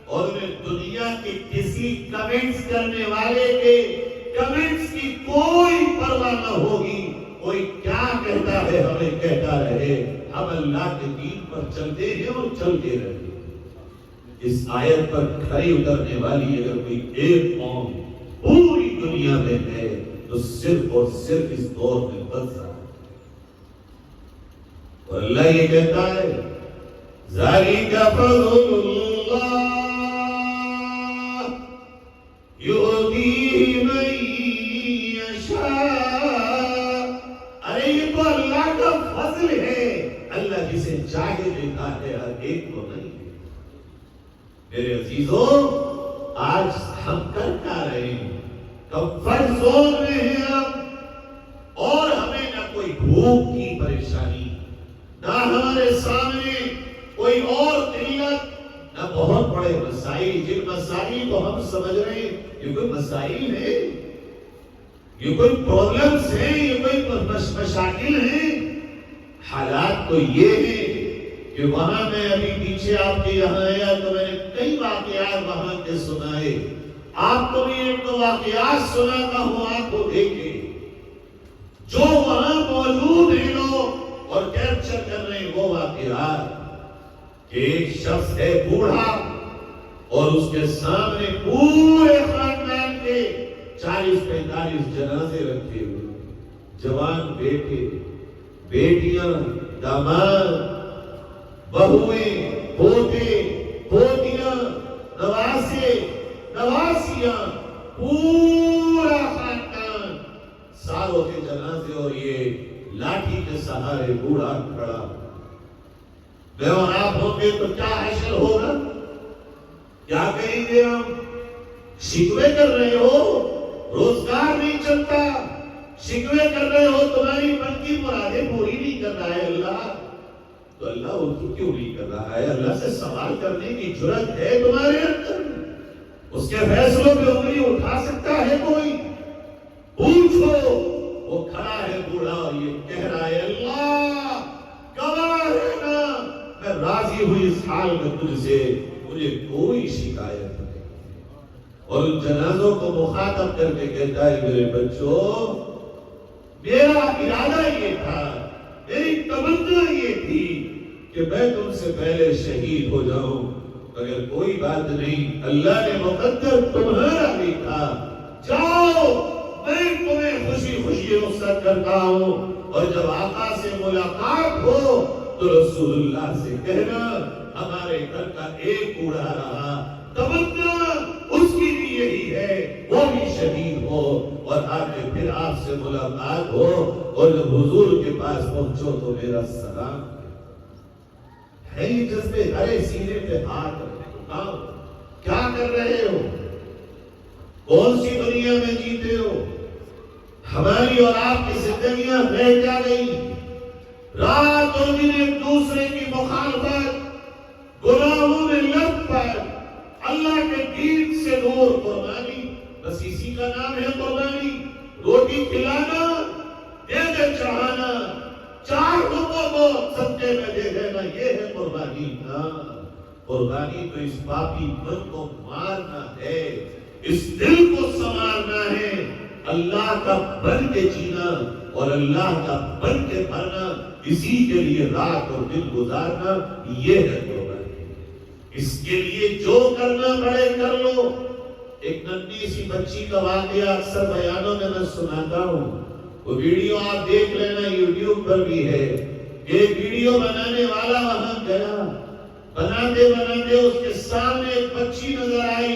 اور انہیں دنیا کے کسی کمنٹس کرنے والے کے کمنٹس کی کوئی پرواہ نہ ہوگی۔ کوئی کیا کہتا ہے ہمیں کہتا رہے، ہم اللہ کے دین پر چلتے ہیں اور چلتے رہتے ہیں۔ اس آیت پر کھڑی اترنے والی اگر کوئی ایک قوم پوری دنیا میں ہے تو صرف اور صرف اس دور میں بس رہا ہے۔ اور اللہ یہ کہتا ہے ذَلِكَ فَضْلُ اللَّهِ يُؤْتِيهِ مَن يَشَاءُ۔ ارے یہ تو اللہ کا فضل ہے، اللہ جسے چاہے دیتا ہے، ہر ایک کو نہیں دیتا۔ میرے عزیزوں، آج ہم کر کیا رہے ہیں؟ کمفرٹ زون میں ہیں ہم، اور ہمیں نہ کوئی بھوک کی پریشانی، نہ ہمارے سامنے کوئی اور قلت، نہ بہت بڑے مسائل۔ جن مسائل کو ہم سمجھ رہے ہیں یہ کوئی مسائل ہے، یہ کوئی پرابلمز ہیں، یہ کوئی مشاکل ہیں۔ حالات تو یہ ہیں کہ وہاں میں ابھی پیچھے آپ کے یہاں آیا تو میں نے کئی واقعات وہاں کے سنائے، آپ کو بھی ایک دو واقعات سناتا ہوں، آپ کو دیکھیں جو وہاں موجود ہیں لوگ اور کیپچر کر رہے ہیں وہ واقعات کہ ایک شخص ہے بوڑھا اور اس کے سامنے پورے خاندان کے 40-45 جنازے رکھے ہوئے، جوان بیٹے، بیٹیاں، داماد، بہویں، پوتے، پوتیاں، نواسے، نواسیاں، پورا خاندان، سالوں کے جنازے، اور یہ لاٹھی کے سہارے بوڑھا کھڑا۔ میں اور آپ ہوں گے تو کیا حشر ہوگا؟ کیا کہیں گے ہم؟ شکوے کر رہے ہو روزگار نہیں چلتا، شکوے کر رہے ہو تمہاری من کی مرادیں پوری نہیں کر رہا ہے اللہ، تو اللہ ان کی کیوں نہیں کر رہا ہے؟ اللہ سے سوال کرنے کی جرأت ہے تمہارے اندر؟ اس کے فیصلوں پہ انگلی اٹھا سکتا ہے کوئی؟ پوچھو۔ وہ کھڑا ہے بوڑھا اور یہ کہہ رہا ہے اللہ گواہ ہے نا، میں راضی ہوئی اس حال میں تجھ سے، مجھے کوئی شکایت نہیں۔ اور ان جنازوں کو مخاطب کر کے کہتا ہے میرے بچوں، میرا ارادہ یہ تھا، میری تمنا یہ تھی کہ میں تم سے پہلے شہید ہو جاؤں، مگر کوئی بات نہیں، اللہ نے مقدر تمہارا بھی تھا، جاؤ میں تمہیں خوشی خوشی رخصت کرتا ہوں، اور جب آقا سے ملاقات ہو تو رسول اللہ سے کہنا ہمارے گھر کا ایک کوڑا رہا، تمنا اس کی بھی یہی ہے وہ بھی شہید ہو، اور آگے پھر آپ سے ملاقات ہو، اور جب حضور کے پاس پہنچو تو میرا سلام ہے۔ یہ جذبے ارے سینے پہ ہاتھ اٹھاؤ، کیا کر رہے ہو؟ کون سی دنیا میں جیتے ہو؟ ہماری اور آپ کی زندگیاں بیٹھ جا گئی، رات اور دن ایک دوسرے کی مخالفت، گناہوں میں لت پر، اللہ کے دین سے دور، قربانی، بس اسی کا نام ہے قربانی۔ روٹی کھلانا، دے دے چڑھانا، 4 لوگوں کو صدقے میں دے دینا، یہ ہے قربانی۔ ہاں، قربانی تو اس پاپی من کو مارنا ہے، اس دل کو سنوارنا ہے، اللہ کا بن کے جینا اور اللہ کا بن کے مرنا، اسی کے لیے رات اور دن گزارنا، یہ ہے قربانی۔ اس کے لیے جو کرنا پڑے کر لو۔ ایک ننھی سی بچی کا واقعہ اکثر بیانوں میں میں سناتا ہوں، وہ ویڈیو آپ دیکھ لینا، یوٹیوب پر بھی ہے۔ ایک ویڈیو بنانے والا وہاں گیا، بناتے بناتے اس کے سامنے ایک بچی نظر آئی،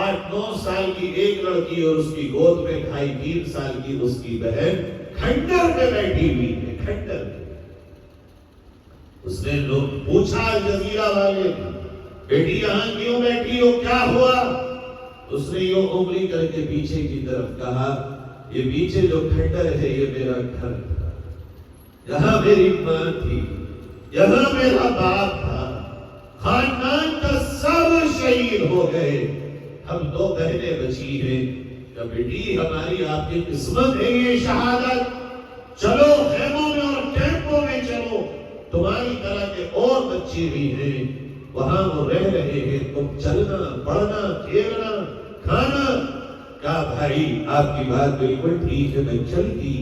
8-9 سال کی ایک لڑکی، اور اس کی گود میں 2.5-3 سال کی اس کی بہن کھنڈر پہ بیٹھی ہوئی ہے، کھنڈر پہ۔ اس نے لوگ پوچھا جزیرہ والے، بیٹی یہاں کیوں بیٹھی ہو، کیا ہوا؟ اس نے یہ انگلی کر کے پیچھے کی طرف کہا، یہ پیچھے جو کھنڈر ہے یہ میرا گھر تھا، یہاں میری ماں تھی، یہاں میرا باپ تھا، خاندان کا سب شہید ہو گئے، ہم 2 بہنیں بچی ہیں، کہ بیٹی ہماری آپ کی قسمت ہے یہ شہادت، چلو خیموں میں اور کیمپوں میں چلو، تمہاری طرح کے اور بچے بھی ہیں، وہاں وہ رہ رہے ہیں، تم چلنا پڑھنا کھیلنا کھانا۔ کہا بھائی آپ کی بات بالکل ٹھیک ہے، میں چلتی،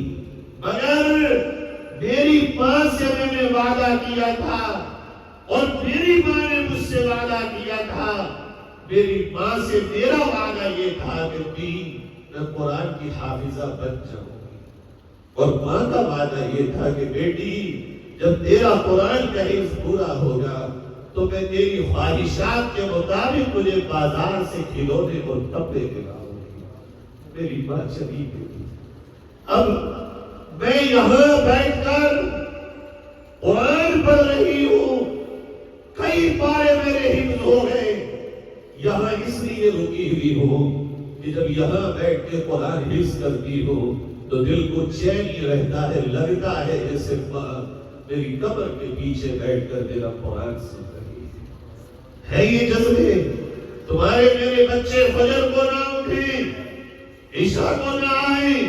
مگر میری ماں سے میں نے وعدہ کیا تھا اور میری ماں نے مجھ سے وعدہ کیا تھا، میری ماں سے میرا وعدہ یہ تھا کہ میں قرآن کی حافظہ بن جاؤں گی، اور ماں کا وعدہ یہ تھا کہ بیٹی جب تیرا قرآن کا حفظ پورا ہوگا تو میں تیری خواہشات کے مطابق تجھے بازار سے کھلونے اور کپڑے دلاؤں گی۔ میری ماں چلی گئی۔ اب میں یہاں بیٹھ کر قرآن پڑھ رہی ہوں، کئی پارے میرے حفظ ہو گئے، یہاں اس لیے رکی ہوئی ہوں کہ جب یہاں بیٹھ کے قرآن حفظ کرتی ہو تو دل کو چین ہی رہتا ہے، لگتا ہے جیسے ماں میری قبر کے پیچھے بیٹھ کر میرا قرآن سن رہی ہے۔ یہ جذبے تمہارے میرے بچے فجر کو نہ اٹھیں، عشاء کو نہ آئیں،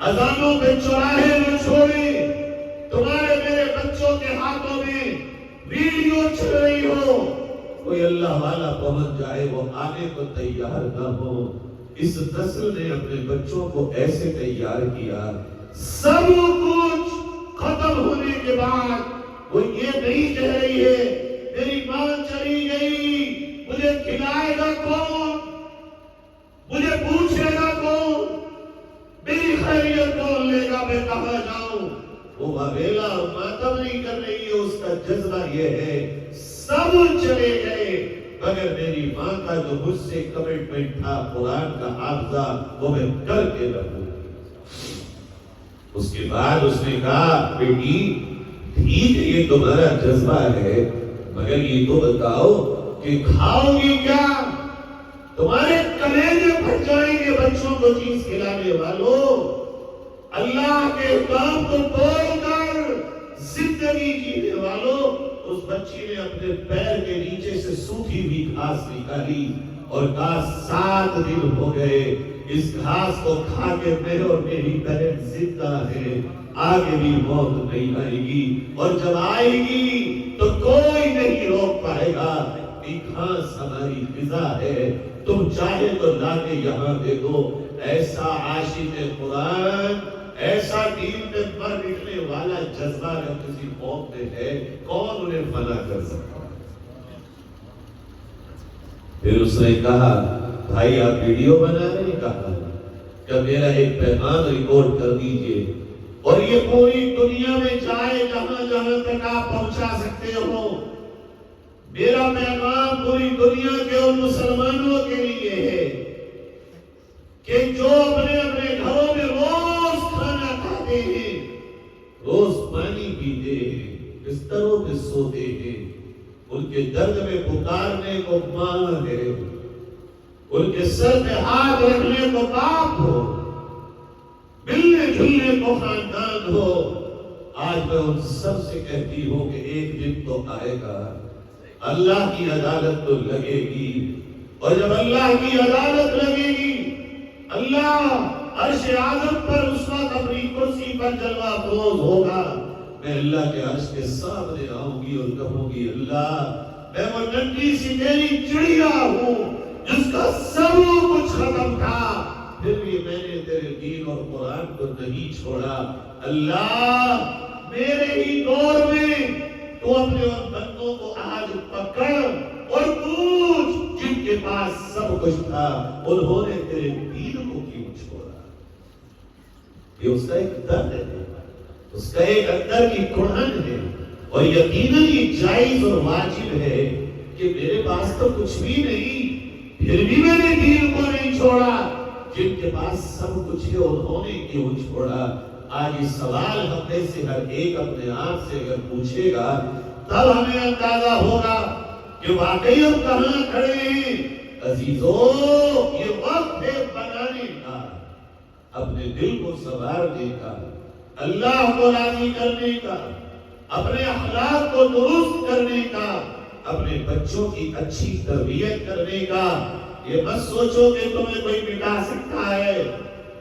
اذانوں پہ چوراہے نہ چھوڑیں، تمہارے میرے بچوں کے ہاتھوں میں ویڈیو چل رہی ہو، کوئی اللہ والا پہنچ جائے وہ آنے کو تیار نہ ہو۔ اس نسل نے اپنے بچوں کو ایسے تیار کیا، سب کچھ ختم ہونے کے بعد وہ یہ نہیں کہہ رہی ہے میری ماں چلی گئی، مجھے کھلائے گا کون، مجھے پوچھے گا کون، میری خیریت کون لے گا، میں کہاں جاؤں۔ وہ واویلا اور ماتم نہیں کر رہی ہے، اس کا جذبہ یہ ہے سب چلے گئے مگر میری ماں کا جو مجھ سے کمٹمنٹ تھا قرآن کا حافظہ وہ میں کر کے رکھوں۔ اس کے بعد اس نے کہا بیٹی ٹھیک ہے یہ تمہارا جذبہ ہے مگر یہ تو بتاؤ کہ کھاؤ گی کیا، تمہارے کلیجے پھٹ جائیں گے بچوں کو چیز کھلانے والوں، اللہ کے کام کو توڑ کر زندگی جینے والوں۔ اس بچی نے اپنے پیر کے نیچے سے سوکھی ہوئی گھاس نکالی اور کہا 7 دن ہو گئے اس گھاس کو کھا کے میں اور میری بہن زندہ ہے، آگے بھی موت نہیں آئے گی، اور جب آئے گی تو کوئی نہیں روک پائے گا، یہ گھاس ہماری غذا ہے، تم چاہے تو لا کے یہاں دے دو۔ ایسا عاشق قرآن، ایسا دین میں مر مٹنے والا جذبہ اگر کسی قوم میں ہے کون انہیں فنا کر سکتا۔ پھر اس نے کہا بھائی آپ ویڈیو بنا رہے ہیں، کہا کہ میرا ایک پیغام ریکارڈ کر دیجئے اور یہ پوری دنیا میں جائے جہاں جہاں تک آپ پہنچا سکتے ہو۔ میرا پیغام پوری دنیا کے ان مسلمانوں کے لیے ہے کہ جو اپنے اپنے گھروں میں روز کھانا کھاتے ہیں، روز پانی پیتے ہیں، بستروں پہ سوتے ہیں، ان کے درد میں پکارنے کو ماں ہے، ان کے سر پہ ہاتھ رکھنے کو باپ ہو، ملنے جلنے کو خاندان ہو۔ آج میں ان سب سے کہتی ہوں کہ ایک دن تو آئے گا، اللہ کی عدالت تو لگے گی، اور جب اللہ کی عدالت لگے گی اللہ عرش اعظم پر اس وقت اپنی کرسی پر جلوہ افروز ہوگا، میں اللہ کے عرش کے سامنے آؤں گی اور کہوں گی اللہ میں وہ ننھی سی میری چڑیا ہوں جس کا سب کچھ ختم تھا، پھر بھی میں نے تیرے دین اور قرآن کو نہیں چھوڑا۔ اللہ میرے ہی دور میں تو اپنے ان بندوں کو آج پکڑ اور پوچھ جن کے پاس سب کچھ تھا انہوں نے تیرے دین کو کیوں چھوڑا۔ یہ اس کا ایک درد ہے، اس کا ایک اندر کی کڑھن ہے، اور یقیناً یہ جائز اور واجب ہے کہ میرے پاس تو کچھ بھی نہیں پھر بھی میں نے دین کو نہیں چھوڑا، جن کے پاس سب کچھ ہے انہوں نے کیوں چھوڑا۔ آج یہ سوال ہم میں سے ہر ایک اپنے آپ سے اگر پوچھے گا تب ہمیں اندازہ ہوگا کہ واقعی ہم کہاں کھڑے ہیں۔ عزیزو یہ وقت ہے بنانے کا، اپنے دل کو سنوارنے کا، اللہ کو راضی کرنے کا، اپنے اخلاق کو درست کرنے کا، اپنے بچوں کی اچھی تربیت کرنے کا۔ یہ مت سوچو کہ تمہیں کوئی مٹا سکتا ہے،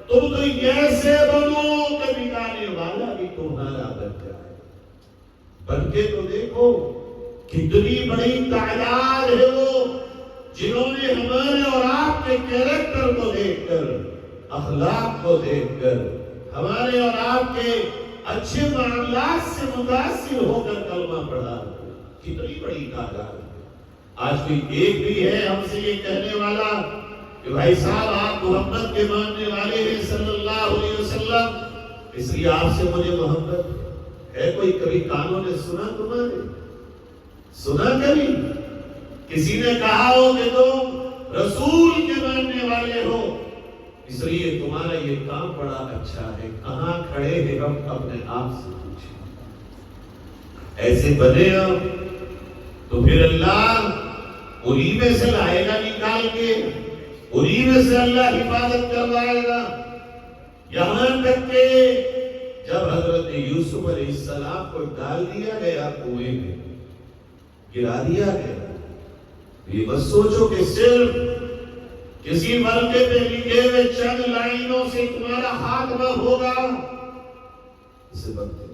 تم تو ایسے بنو کہ مٹانے والا بھی تمہارا بن جائے۔ بن کے تو دیکھو کتنی بڑی تعداد ہے وہ جنہوں نے ہمارے اور آپ کے کیریکٹر کو دیکھ کر، اخلاق کو دیکھ کر، ہمارے اور آپ کے اچھے معاملات سے متاثر ہو کر کلمہ پڑھا۔ کتنی بڑی تعداد ہے۔ آج کوئی ایک بھی ہے ہم سے یہ کہنے والا کہ بھائی صاحب آپ محمد کے ماننے والے ہیں صلی اللہ علیہ وسلم، اس لیے آپ سے مجھے محبت ہے؟ کوئی کبھی کانوں نے سنا تمہارے؟ سنا کبھی کسی نے کہا ہو کہ تم رسول کے ماننے والے ہو اس لیے تمہارا یہ کام بڑا اچھا ہے؟ کہاں کھڑے ہیں ہم اپنے آپ سے پوچھیں۔ ایسے بنے آپ تو پھر اللہ انہی میں سے لائے گا نکال کے، انہی میں سے اللہ حفاظت کروائے گا۔ یہاں تک کہ جب حضرت یوسف علیہ السلام کو ڈال دیا گیا کنویں میں، گرا دیا گیا، یہ بس سوچو کہ صرف کسی مرکے پہ لکھے ہوئے چند لائنوں سے تمہارا خاتمہ ہوگا، اسے بنتے